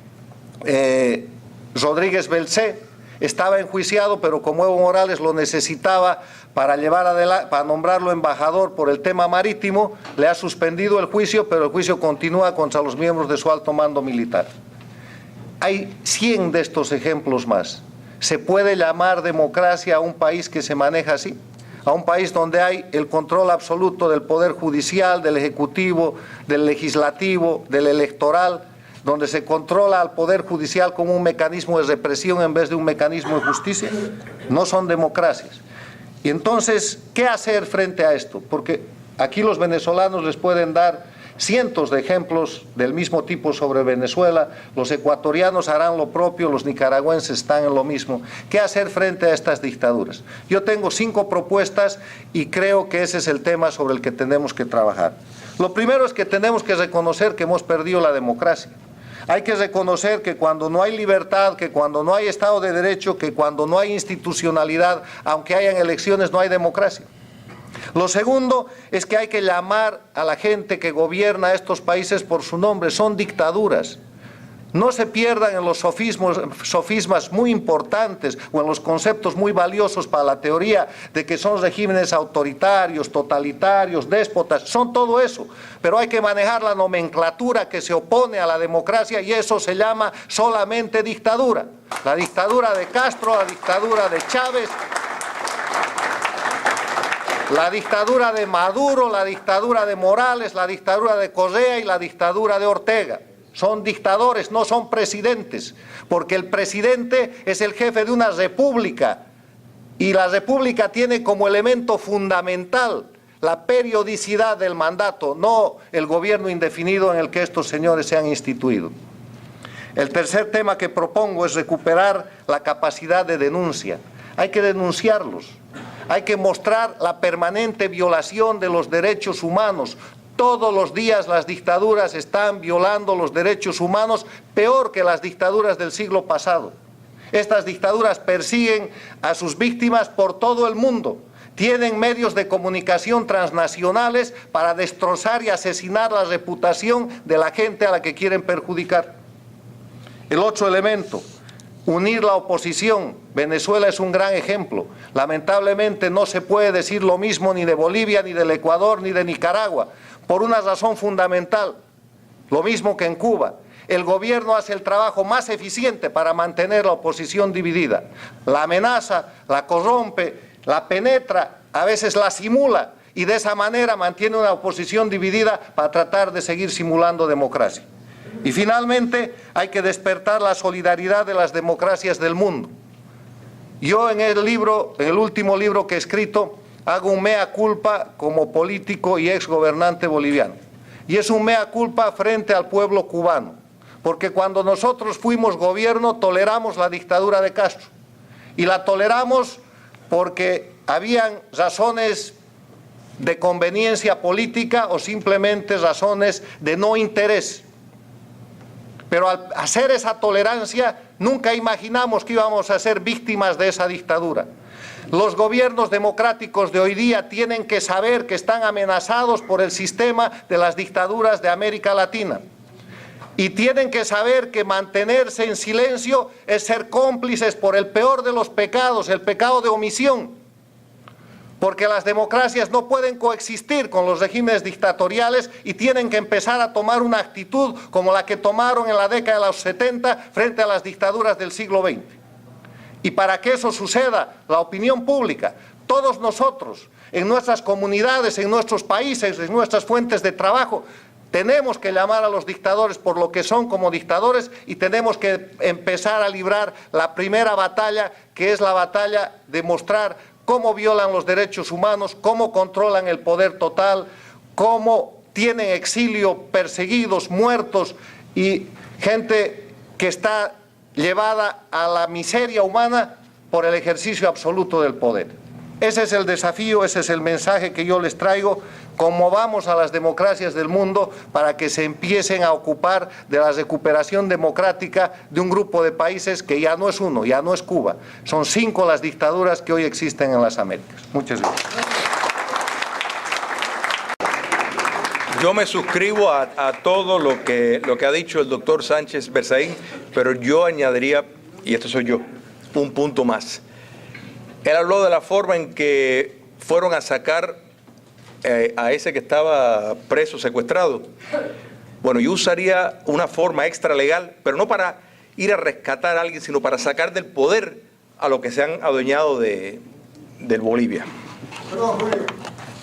Rodríguez Belcé estaba enjuiciado, pero como Evo Morales lo necesitaba para nombrarlo embajador por el tema marítimo, le ha suspendido el juicio, pero el juicio continúa contra los miembros de su alto mando militar. Hay 100 de estos ejemplos más. ¿Se puede llamar democracia a un país que se maneja así? A un país donde hay el control absoluto del poder judicial, del ejecutivo, del legislativo, del electoral, donde se controla al poder judicial como un mecanismo de represión en vez de un mecanismo de justicia. No son democracias. Y entonces, ¿qué hacer frente a esto? Porque aquí los venezolanos les pueden dar cientos de ejemplos del mismo tipo sobre Venezuela, los ecuatorianos harán lo propio, los nicaragüenses están en lo mismo. ¿Qué hacer frente a estas dictaduras? Yo tengo 5 propuestas y creo que ese es el tema sobre el que tenemos que trabajar. Lo primero es que tenemos que reconocer que hemos perdido la democracia. Hay que reconocer que cuando no hay libertad, que cuando no hay Estado de Derecho, que cuando no hay institucionalidad, aunque hayan elecciones, no hay democracia. Lo segundo es que hay que llamar a la gente que gobierna estos países por su nombre, son dictaduras. No se pierdan en los sofismas muy importantes o en los conceptos muy valiosos para la teoría de que son regímenes autoritarios, totalitarios, déspotas, son todo eso. Pero hay que manejar la nomenclatura que se opone a la democracia y eso se llama solamente dictadura. La dictadura de Castro, la dictadura de Chávez, la dictadura de Maduro, la dictadura de Morales, la dictadura de Correa y la dictadura de Ortega. Son dictadores, no son presidentes, porque el presidente es el jefe de una república y la república tiene como elemento fundamental la periodicidad del mandato, no el gobierno indefinido en el que estos señores se han instituido. El tercer tema que propongo es recuperar la capacidad de denuncia. Hay que denunciarlos, hay que mostrar la permanente violación de los derechos humanos. Todos los días las dictaduras están violando los derechos humanos peor que las dictaduras del siglo pasado. Estas dictaduras persiguen a sus víctimas por todo el mundo. Tienen medios de comunicación transnacionales para destrozar y asesinar la reputación de la gente a la que quieren perjudicar. El otro elemento, unir la oposición. Venezuela es un gran ejemplo. Lamentablemente no se puede decir lo mismo ni de Bolivia, ni del Ecuador, ni de Nicaragua, por una razón fundamental, lo mismo que en Cuba. El gobierno hace el trabajo más eficiente para mantener la oposición dividida. La amenaza, la corrompe, la penetra, a veces la simula y de esa manera mantiene una oposición dividida para tratar de seguir simulando democracia. Y finalmente hay que despertar la solidaridad de las democracias del mundo. Yo en el último libro que he escrito, hago un mea culpa como político y ex gobernante boliviano. Y es un mea culpa frente al pueblo cubano, porque cuando nosotros fuimos gobierno toleramos la dictadura de Castro. Y la toleramos porque habían razones de conveniencia política o simplemente razones de no interés. Pero al hacer esa tolerancia, nunca imaginamos que íbamos a ser víctimas de esa dictadura. Los gobiernos democráticos de hoy día tienen que saber que están amenazados por el sistema de las dictaduras de América Latina. Y tienen que saber que mantenerse en silencio es ser cómplices por el peor de los pecados, el pecado de omisión. Porque las democracias no pueden coexistir con los regímenes dictatoriales y tienen que empezar a tomar una actitud como la que tomaron en la década de los 70 frente a las dictaduras del siglo XX. Y para que eso suceda, la opinión pública, todos nosotros, en nuestras comunidades, en nuestros países, en nuestras fuentes de trabajo, tenemos que llamar a los dictadores por lo que son como dictadores y tenemos que empezar a librar la primera batalla, que es la batalla de mostrar cómo violan los derechos humanos, cómo controlan el poder total, cómo tienen exilio, perseguidos, muertos y gente que está llevada a la miseria humana por el ejercicio absoluto del poder. Ese es el desafío, ese es el mensaje que yo les traigo. Conmovamos a las democracias del mundo para que se empiecen a ocupar de la recuperación democrática de un grupo de países que ya no es uno, ya no es Cuba. Son 5 las dictaduras que hoy existen en las Américas. Muchas gracias. Yo me suscribo a todo lo que ha dicho el doctor Sánchez Berzaín, pero yo añadiría, y esto soy yo, un punto más. Él habló de la forma en que fueron a sacar a ese que estaba preso, secuestrado. Bueno, yo usaría una forma extralegal, pero no para ir a rescatar a alguien, sino para sacar del poder a los que se han adueñado del Bolivia. Perdón, Julio,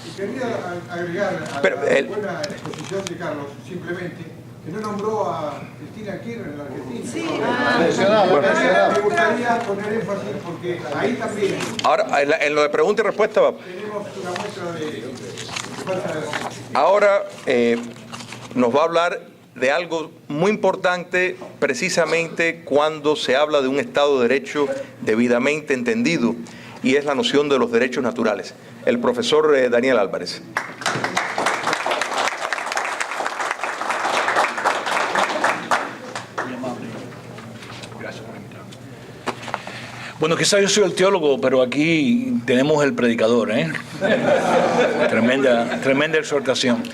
y quería agregar a la buena exposición de Carlos, simplemente, que no nombró a Cristina Kirchner en la Argentina. Sí, Me gustaría poner énfasis porque ahí también. Ahora, en lo de pregunta y respuesta, tenemos una muestra de falta de... Ahora nos va a hablar de algo muy importante precisamente cuando se habla de un Estado de Derecho debidamente entendido, y es la noción de los derechos naturales. El profesor Daniel Álvarez. Bueno, quizás yo soy el teólogo, pero aquí tenemos el predicador, ¿eh? Tremenda exhortación.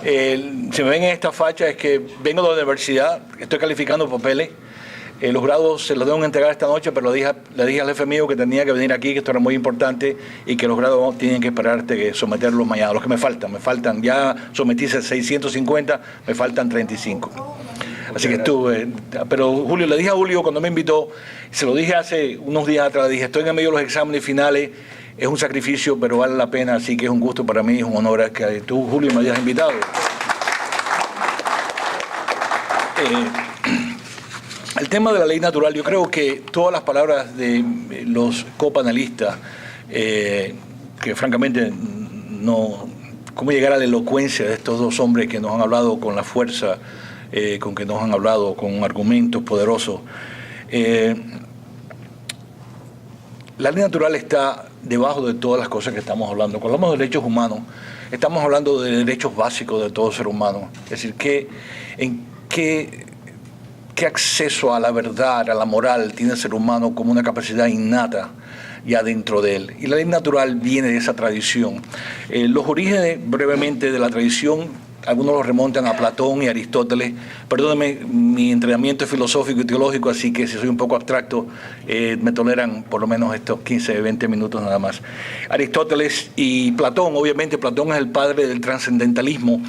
Si me ven en esta facha es que vengo de la universidad, estoy calificando papeles. Los grados se los deben entregar esta noche, pero le dije al jefe mío que tenía que venir aquí, que esto era muy importante y que los grados tienen que esperarte que someterlos mañana. Los que me faltan, ya sometí 650, me faltan 35. Así que estuve, pero Julio, le dije a Julio cuando me invitó, se lo dije hace unos días atrás, le dije, estoy en medio de los exámenes finales, es un sacrificio, pero vale la pena, así que es un gusto para mí, es un honor que tú, Julio, me hayas invitado. El tema de la ley natural, yo creo que todas las palabras de los copanelistas, que francamente no, cómo llegar a la elocuencia de estos dos hombres que nos han hablado con la fuerza, con que nos han hablado con argumentos poderosos. La ley natural está debajo de todas las cosas que estamos hablando. Cuando hablamos de derechos humanos, estamos hablando de derechos básicos de todo ser humano. Es decir, ¿qué acceso a la verdad, a la moral tiene el ser humano como una capacidad innata ya dentro de él? Y la ley natural viene de esa tradición. Los orígenes, brevemente, de la tradición, algunos los remontan a Platón y Aristóteles. Perdónenme, mi entrenamiento es filosófico y teológico, así que si soy un poco abstracto, me toleran por lo menos estos 15, 20 minutos nada más. Aristóteles y Platón, obviamente Platón es el padre del trascendentalismo,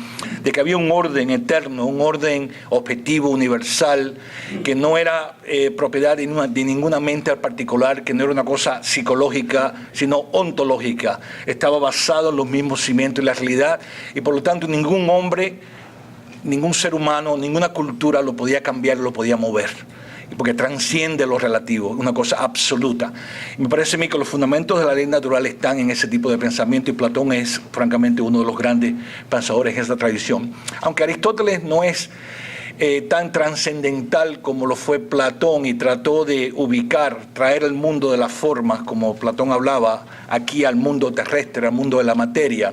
de que había un orden eterno, un orden objetivo, universal, que no era propiedad de ninguna mente particular, que no era una cosa psicológica, sino ontológica. Estaba basado en los mismos cimientos y la realidad, y por lo tanto ningún hombre, ningún ser humano, ninguna cultura lo podía cambiar, lo podía mover, porque trasciende lo relativo, una cosa absoluta. Y me parece a mí que los fundamentos de la ley natural están en ese tipo de pensamiento, y Platón es francamente uno de los grandes pensadores en esta tradición. Aunque Aristóteles no es tan trascendental como lo fue Platón, y trató de traer el mundo de las formas, como Platón hablaba, aquí al mundo terrestre, al mundo de la materia.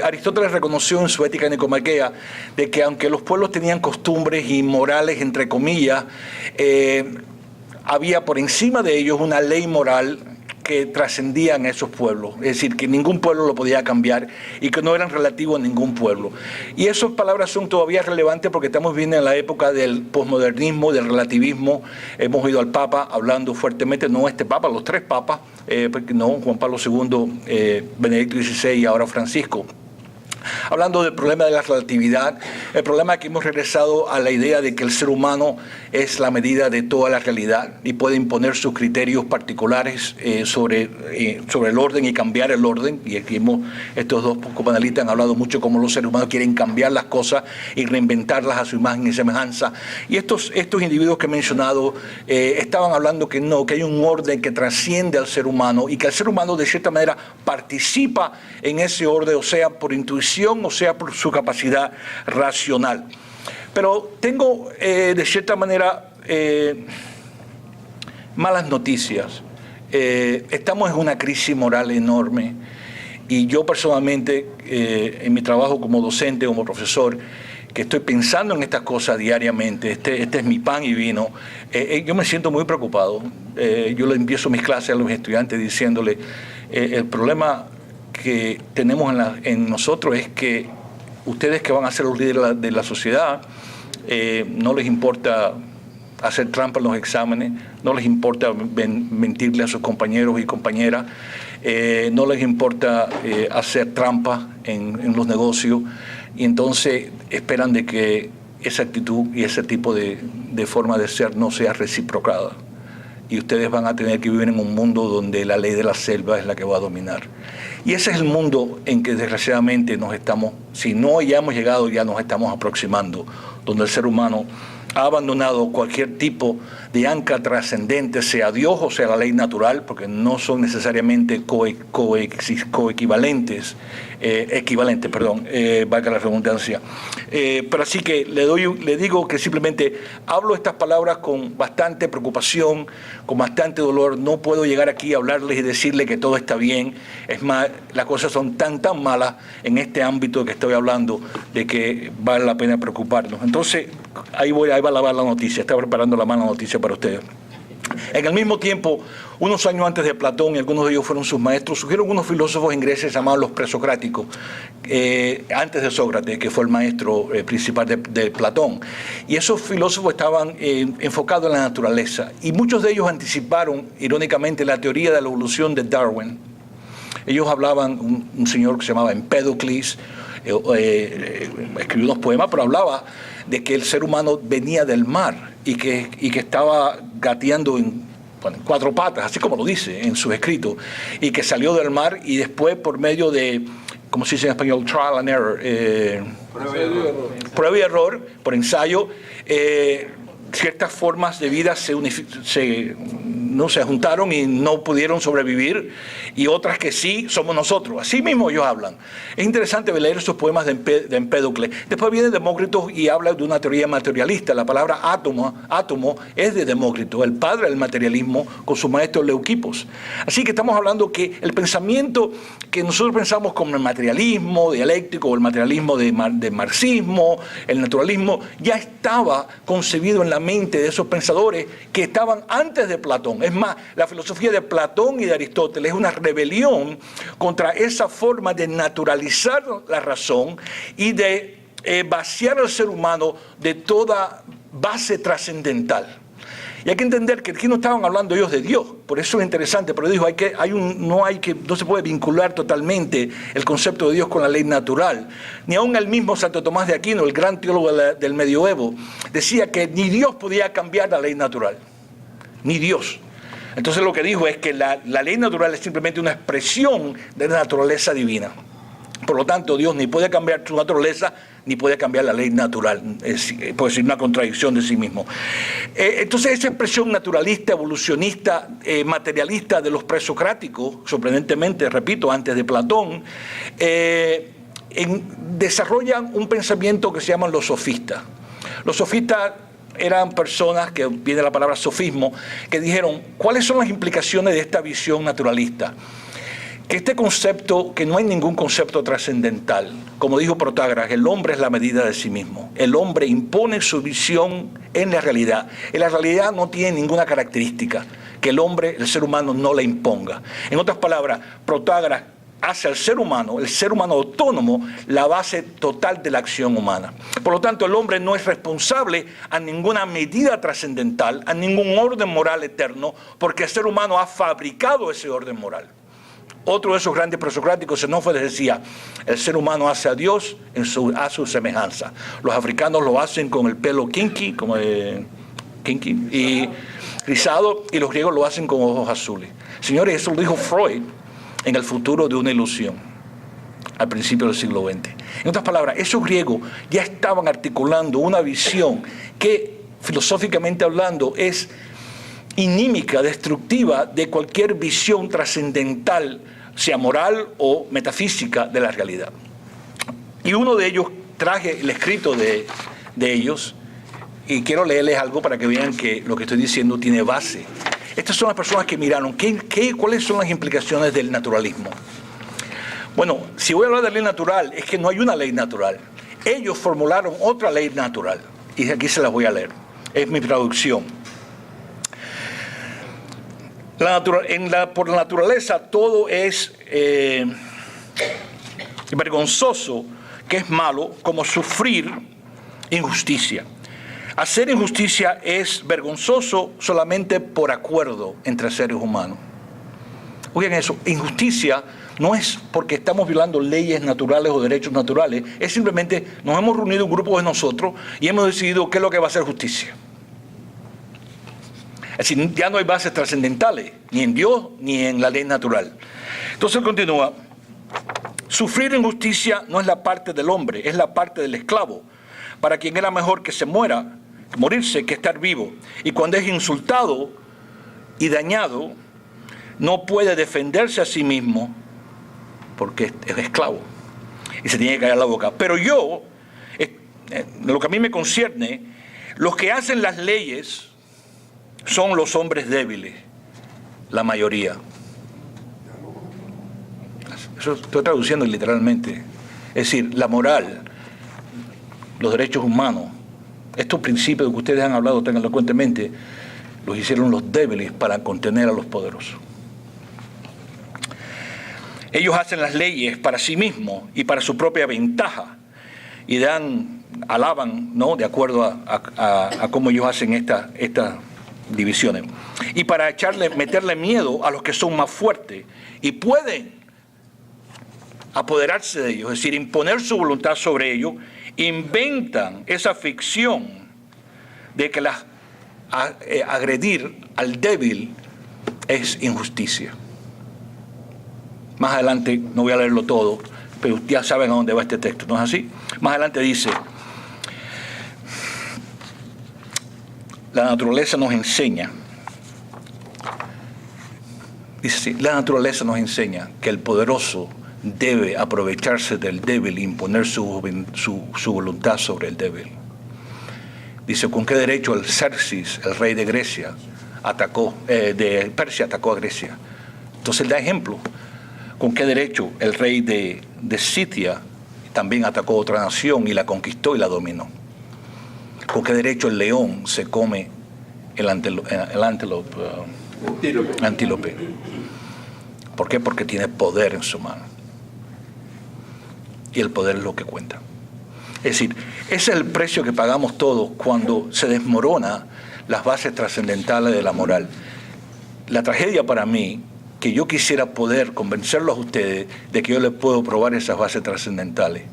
Aristóteles reconoció en su Ética Nicomaquea de que aunque los pueblos tenían costumbres y morales, entre comillas, había por encima de ellos una ley moral que trascendían esos pueblos, es decir, que ningún pueblo lo podía cambiar y que no eran relativos a ningún pueblo. Y esas palabras son todavía relevantes porque estamos viviendo en la época del posmodernismo, del relativismo. Hemos oído al Papa hablando fuertemente, no este Papa, los tres Papas, no, Juan Pablo II, Benedicto XVI y ahora Francisco, hablando del problema de la relatividad, el problema es que hemos regresado a la idea de que el ser humano es la medida de toda la realidad y puede imponer sus criterios particulares sobre el orden y cambiar el orden. Y aquí estos dos copanelistas han hablado mucho cómo los seres humanos quieren cambiar las cosas y reinventarlas a su imagen y semejanza. Y estos individuos que he mencionado estaban hablando que no, que hay un orden que trasciende al ser humano y que el ser humano de cierta manera participa en ese orden, o sea, por intuición, o sea por su capacidad racional. Pero tengo de cierta manera malas noticias. Estamos en una crisis moral enorme y yo personalmente en mi trabajo como docente, como profesor, que estoy pensando en estas cosas diariamente, este es mi pan y vino, yo me siento muy preocupado. Yo le empiezo mis clases a los estudiantes diciéndole el problema que tenemos en nosotros es que ustedes que van a ser los líderes de la sociedad, no les importa hacer trampa en los exámenes, no les importa mentirle a sus compañeros y compañeras, no les importa hacer trampa en los negocios, y entonces esperan de que esa actitud y ese tipo de forma de ser no sea reciprocada. Y ustedes van a tener que vivir en un mundo donde la ley de la selva es la que va a dominar. Y ese es el mundo en que desgraciadamente si no ya hemos llegado, ya nos estamos aproximando, donde el ser humano ha abandonado cualquier tipo de ancla trascendente, sea Dios o sea la ley natural, porque no son necesariamente coequivalentes, valga la redundancia. Pero así que le digo que simplemente hablo estas palabras con bastante preocupación, con bastante dolor. No puedo llegar aquí a hablarles y decirles que todo está bien. Es más, las cosas son tan malas en este ámbito que estoy hablando de que vale la pena preocuparnos. Entonces, ahí va a lavar la noticia. Está preparando la mala noticia para ustedes. En el mismo tiempo, unos años antes de Platón, y algunos de ellos fueron sus maestros, surgieron unos filósofos en Grecia llamados los presocráticos, antes de Sócrates, que fue el maestro principal de Platón. Y esos filósofos estaban enfocados en la naturaleza, y muchos de ellos anticiparon, irónicamente, la teoría de la evolución de Darwin. Ellos hablaban, un señor que se llamaba Empédocles, escribió unos poemas, pero hablaba de que el ser humano venía del mar y que estaba gateando en cuatro patas, así como lo dice en sus escritos, y que salió del mar y después por medio de, ¿cómo se dice en español? Trial and error. Prueba y error, por ensayo, ciertas formas de vida se juntaron y no pudieron sobrevivir, y otras que sí somos nosotros. Así mismo ellos hablan. Es interesante leer esos poemas de Empédocles. Después viene Demócrito y habla de una teoría materialista. La palabra átomo es de Demócrito, el padre del materialismo, con su maestro Leuquipos. Así que estamos hablando que el pensamiento que nosotros pensamos como el materialismo dialéctico o el materialismo de marxismo, el naturalismo, ya estaba concebido en la mente de esos pensadores que estaban antes de Platón. Es más, la filosofía de Platón y de Aristóteles es una rebelión contra esa forma de naturalizar la razón y de vaciar al ser humano de toda base trascendental. Y hay que entender que aquí no estaban hablando ellos de Dios, por eso es interesante, pero dijo, no se puede vincular totalmente el concepto de Dios con la ley natural. Ni aun el mismo Santo Tomás de Aquino, el gran teólogo del medioevo, decía que ni Dios podía cambiar la ley natural, ni Dios. Entonces lo que dijo es que la ley natural es simplemente una expresión de la naturaleza divina. Por lo tanto, Dios ni puede cambiar su naturaleza, ni puede cambiar la ley natural. Puede ser una contradicción de sí mismo. Entonces, esa expresión naturalista, evolucionista, materialista de los presocráticos, sorprendentemente, repito, antes de Platón, desarrollan un pensamiento que se llaman los sofistas. Los sofistas eran personas, que viene la palabra sofismo, que dijeron, ¿cuáles son las implicaciones de esta visión naturalista? que este concepto, que no hay ningún concepto trascendental. Como dijo Protágoras, el hombre es la medida de sí mismo. El hombre impone su visión en la realidad. En la realidad no tiene ninguna característica que el hombre, el ser humano, no la imponga. En otras palabras, Protágoras hace al ser humano autónomo, la base total de la acción humana. Por lo tanto, el hombre no es responsable a ninguna medida trascendental, a ningún orden moral eterno, porque el ser humano ha fabricado ese orden moral. Otro de esos grandes presocráticos, Xenófanes, decía, el ser humano hace a Dios a su semejanza. Los africanos lo hacen con el pelo kinky, y rizado, y los griegos lo hacen con ojos azules. Señores, eso lo dijo Freud en El futuro de una ilusión, al principio del siglo XX. En otras palabras, esos griegos ya estaban articulando una visión que, filosóficamente hablando, es inímica, destructiva de cualquier visión trascendental, sea moral o metafísica, de la realidad. Y uno de ellos, traje el escrito de ellos, y quiero leerles algo para que vean que lo que estoy diciendo tiene base. Estas son las personas que miraron cuáles son las implicaciones del naturalismo. Bueno, si voy a hablar de ley natural, es que no hay una ley natural. Ellos formularon otra ley natural, y aquí se las voy a leer. Es mi traducción. Por la naturaleza todo es vergonzoso, que es malo, como sufrir injusticia. Hacer injusticia es vergonzoso solamente por acuerdo entre seres humanos. Oigan eso, injusticia no es porque estamos violando leyes naturales o derechos naturales, es simplemente nos hemos reunido un grupo de nosotros y hemos decidido qué es lo que va a ser justicia. Es decir, ya no hay bases trascendentales, ni en Dios ni en la ley natural. Entonces continúa, sufrir injusticia no es la parte del hombre, es la parte del esclavo, para quien era mejor que morirse que estar vivo. Y cuando es insultado y dañado, no puede defenderse a sí mismo porque es esclavo y se tiene que callar la boca. Pero yo, lo que a mí me concierne, los que hacen las leyes son los hombres débiles, la mayoría. Eso estoy traduciendo literalmente. Es decir, la moral, los derechos humanos, estos principios de que ustedes han hablado tan elocuentemente, los hicieron los débiles para contener a los poderosos. Ellos hacen las leyes para sí mismos y para su propia ventaja y alaban, ¿no?, de acuerdo a cómo ellos hacen estas divisiones. Y para meterle miedo a los que son más fuertes y pueden apoderarse de ellos, es decir, imponer su voluntad sobre ellos, inventan esa ficción de que agredir al débil es injusticia. Más adelante, no voy a leerlo todo, pero ya saben a dónde va este texto, ¿no es así? Más adelante dice, la naturaleza nos enseña, la naturaleza nos enseña que el poderoso debe aprovecharse del débil e imponer su voluntad sobre el débil. Dice, ¿con qué derecho el Xerxes, el rey de Grecia, de Persia atacó a Grecia? Entonces él da ejemplo. ¿Con qué derecho el rey de Scythia también atacó a otra nación y la conquistó y la dominó? ¿Con qué derecho el león se come el antílope? ¿Por qué? Porque tiene poder en su mano. Y el poder es lo que cuenta. Es decir, ese es el precio que pagamos todos cuando se desmorona las bases trascendentales de la moral. La tragedia para mí, que yo quisiera poder convencerlos a ustedes de que yo les puedo probar esas bases trascendentales.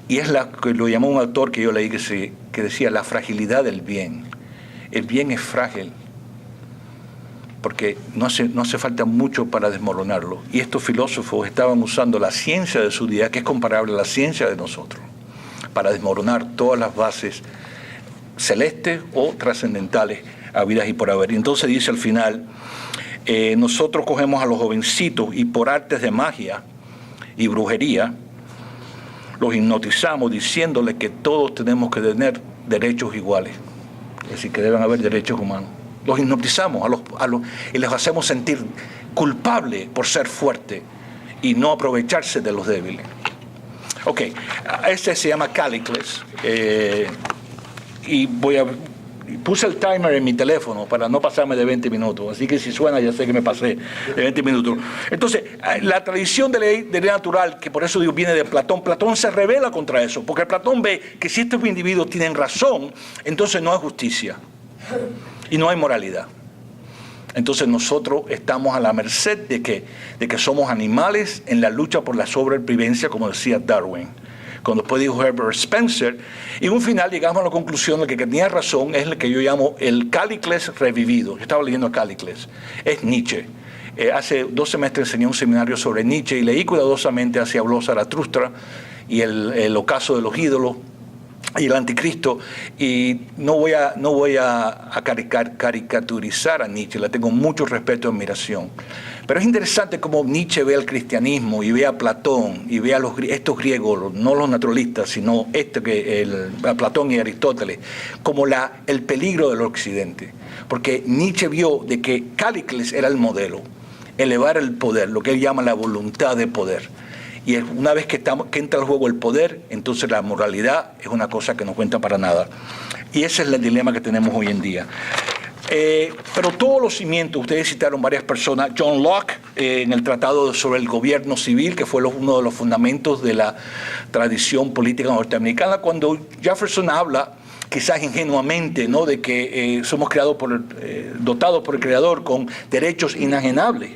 Y es que lo llamó un autor que yo leí que decía la fragilidad del bien. El bien es frágil, porque no hace falta mucho para desmoronarlo. Y estos filósofos estaban usando la ciencia de su día, que es comparable a la ciencia de nosotros, para desmoronar todas las bases celestes o trascendentales habidas y por haber. Y entonces dice al final, nosotros cogemos a los jovencitos y por artes de magia y brujería, los hipnotizamos diciéndoles que todos tenemos que tener derechos iguales, es decir, que deben haber derechos humanos. Los hipnotizamos y les hacemos sentir culpable por ser fuerte y no aprovecharse de los débiles. Ok, este se llama Callicles, y puse el timer en mi teléfono para no pasarme de 20 minutos, así que si suena ya sé que me pasé de 20 minutos. Entonces, la tradición de ley natural, que por eso digo viene de Platón, Platón se revela contra eso, porque Platón ve que si estos individuos tienen razón, entonces no hay justicia y no hay moralidad. Entonces nosotros estamos a la merced de que somos animales en la lucha por la sobrevivencia, como decía Darwin. Cuando después dijo Herbert Spencer, y en un final llegamos a la conclusión de que tenía razón es el que yo llamo el Callicles revivido. Yo estaba leyendo a Callicles, es Nietzsche. Hace 2 semestres enseñé un seminario sobre Nietzsche y leí cuidadosamente así habló Zaratustra y el ocaso de los ídolos y el anticristo, y no voy a caricaturizar a Nietzsche, le tengo mucho respeto y admiración. Pero es interesante cómo Nietzsche ve al cristianismo y ve a Platón y ve a estos griegos, no los naturalistas, sino a Platón y Aristóteles, como el peligro del occidente. Porque Nietzsche vio de que Callicles era el modelo, elevar el poder, lo que él llama la voluntad de poder. Y una vez que entra al juego el poder, entonces la moralidad es una cosa que no cuenta para nada. Y ese es el dilema que tenemos hoy en día. Pero todos los cimientos, ustedes citaron varias personas, John Locke en el Tratado sobre el Gobierno Civil, que fue uno de los fundamentos de la tradición política norteamericana, cuando Jefferson habla, quizás ingenuamente, ¿no?, de que somos dotados por el Creador con derechos inajenables.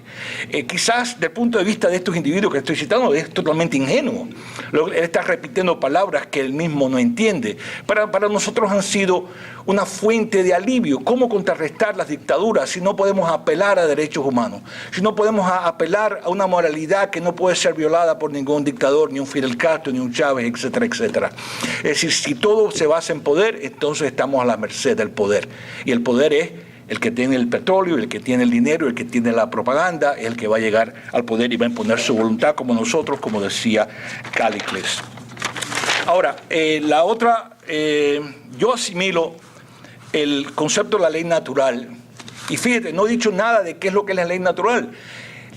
Quizás, desde el punto de vista de estos individuos que estoy citando, es totalmente ingenuo. Él está repitiendo palabras que él mismo no entiende. Para nosotros han sido una fuente de alivio. ¿Cómo contrarrestar las dictaduras si no podemos apelar a derechos humanos? Si no podemos apelar a una moralidad que no puede ser violada por ningún dictador, ni un Fidel Castro, ni un Chávez, etcétera, etcétera. Es decir, si todo se basa en poder, entonces estamos a la merced del poder. Y el poder es el que tiene el petróleo, el que tiene el dinero, el que tiene la propaganda, el que va a llegar al poder y va a imponer su voluntad como nosotros, como decía Callicles. Ahora, la otra, yo asimilo el concepto de la ley natural. Y fíjate, no he dicho nada de qué es lo que es la ley natural.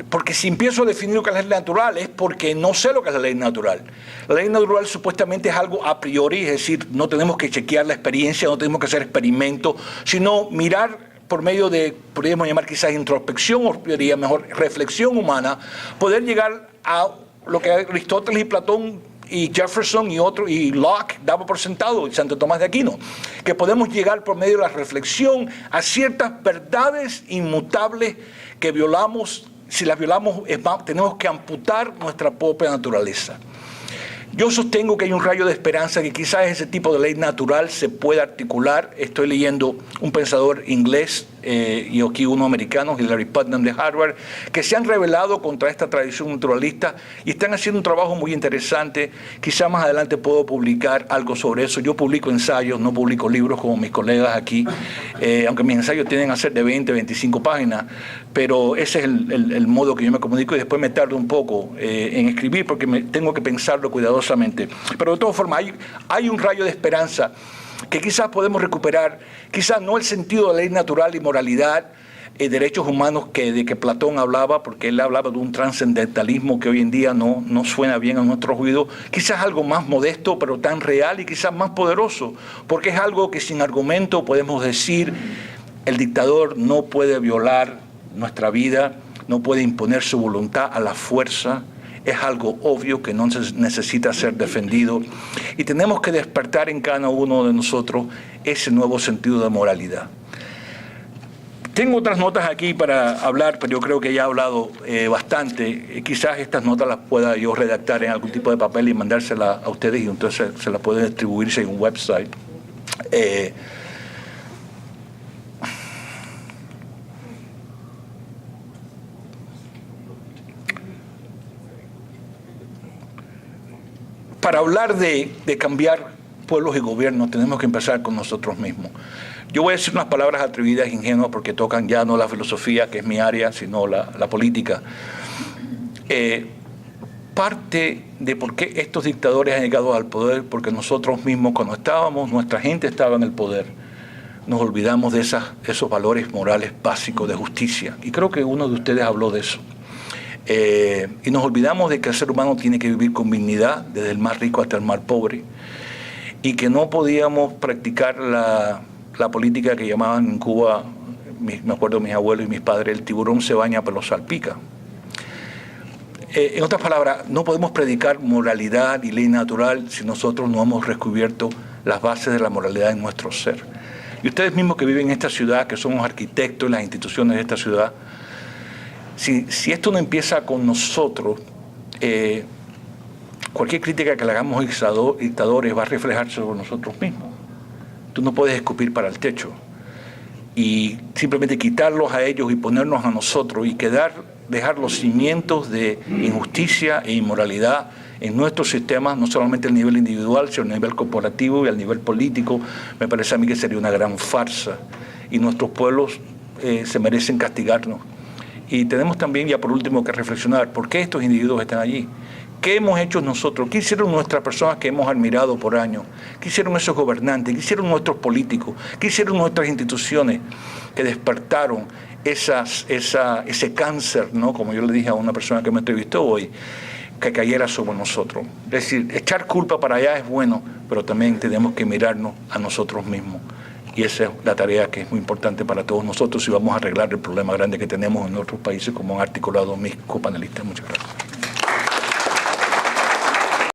Porque si empiezo a definir lo que es la ley natural es porque no sé lo que es la ley natural. La ley natural supuestamente es algo a priori, es decir, no tenemos que chequear la experiencia, no tenemos que hacer experimentos, sino mirar por medio de, podríamos llamar quizás introspección, o diría mejor, reflexión humana, poder llegar a lo que Aristóteles y Platón y Jefferson y Locke daban por sentado, y Santo Tomás de Aquino, que podemos llegar por medio de la reflexión a ciertas verdades inmutables que violamos. Si las violamos, tenemos que amputar nuestra propia naturaleza. Yo sostengo que hay un rayo de esperanza, que quizás ese tipo de ley natural se pueda articular. Estoy leyendo un pensador inglés y aquí uno americano, Hilary Putnam de Harvard, que se han rebelado contra esta tradición naturalista y están haciendo un trabajo muy interesante. Quizás más adelante puedo publicar algo sobre eso. Yo publico ensayos, no publico libros como mis colegas aquí, aunque mis ensayos tienden a ser de 20, 25 páginas, pero ese es el modo que yo me comunico y después me tardo un poco en escribir porque tengo que pensarlo cuidadosamente. Pero de todas formas, hay un rayo de esperanza que quizás podemos recuperar, quizás no el sentido de ley natural y moralidad, derechos humanos de que Platón hablaba, porque él hablaba de un trascendentalismo que hoy en día no suena bien a nuestro oído, quizás algo más modesto, pero tan real y quizás más poderoso, porque es algo que sin argumento podemos decir, el dictador no puede violar nuestra vida, no puede imponer su voluntad a la fuerza. Es algo obvio que no necesita ser defendido y tenemos que despertar en cada uno de nosotros ese nuevo sentido de moralidad. Tengo otras notas aquí para hablar, pero yo creo que ya he hablado bastante. Quizás estas notas las pueda yo redactar en algún tipo de papel y mandárselas a ustedes y entonces se las pueden distribuir en un website. Para hablar de cambiar pueblos y gobiernos tenemos que empezar con nosotros mismos. Yo voy a decir unas palabras atrevidas e ingenuas porque tocan ya no la filosofía, que es mi área, sino la política. Parte de por qué estos dictadores han llegado al poder, porque nosotros mismos cuando estábamos, nuestra gente estaba en el poder, nos olvidamos de esos valores morales básicos de justicia. Y creo que uno de ustedes habló de eso. Y nos olvidamos de que el ser humano tiene que vivir con dignidad, desde el más rico hasta el más pobre, y que no podíamos practicar la política que llamaban en Cuba, me acuerdo de mis abuelos y mis padres, el tiburón se baña pero lo salpica. En otras palabras, no podemos predicar moralidad y ley natural si nosotros no hemos descubierto las bases de la moralidad en nuestro ser. Y ustedes mismos que viven en esta ciudad, que somos arquitectos en las instituciones de esta ciudad, si esto no empieza con nosotros, cualquier crítica que le hagamos a dictadores va a reflejarse sobre nosotros mismos. Tú no puedes escupir para el techo y simplemente quitarlos a ellos y ponernos a nosotros y dejar los cimientos de injusticia e inmoralidad en nuestros sistemas, no solamente a nivel individual, sino a nivel corporativo y a nivel político. Me parece a mí que sería una gran farsa y nuestros pueblos se merecen castigarnos. Y tenemos también, ya por último, que reflexionar por qué estos individuos están allí. ¿Qué hemos hecho nosotros? ¿Qué hicieron nuestras personas que hemos admirado por años? ¿Qué hicieron esos gobernantes? ¿Qué hicieron nuestros políticos? ¿Qué hicieron nuestras instituciones que despertaron ese cáncer, ¿no? Como yo le dije a una persona que me entrevistó hoy, que cayera sobre nosotros? Es decir, echar culpa para allá es bueno, pero también tenemos que mirarnos a nosotros mismos. Y esa es la tarea que es muy importante para todos nosotros si vamos a arreglar el problema grande que tenemos en otros países, como han articulado mis copanelistas. Muchas gracias.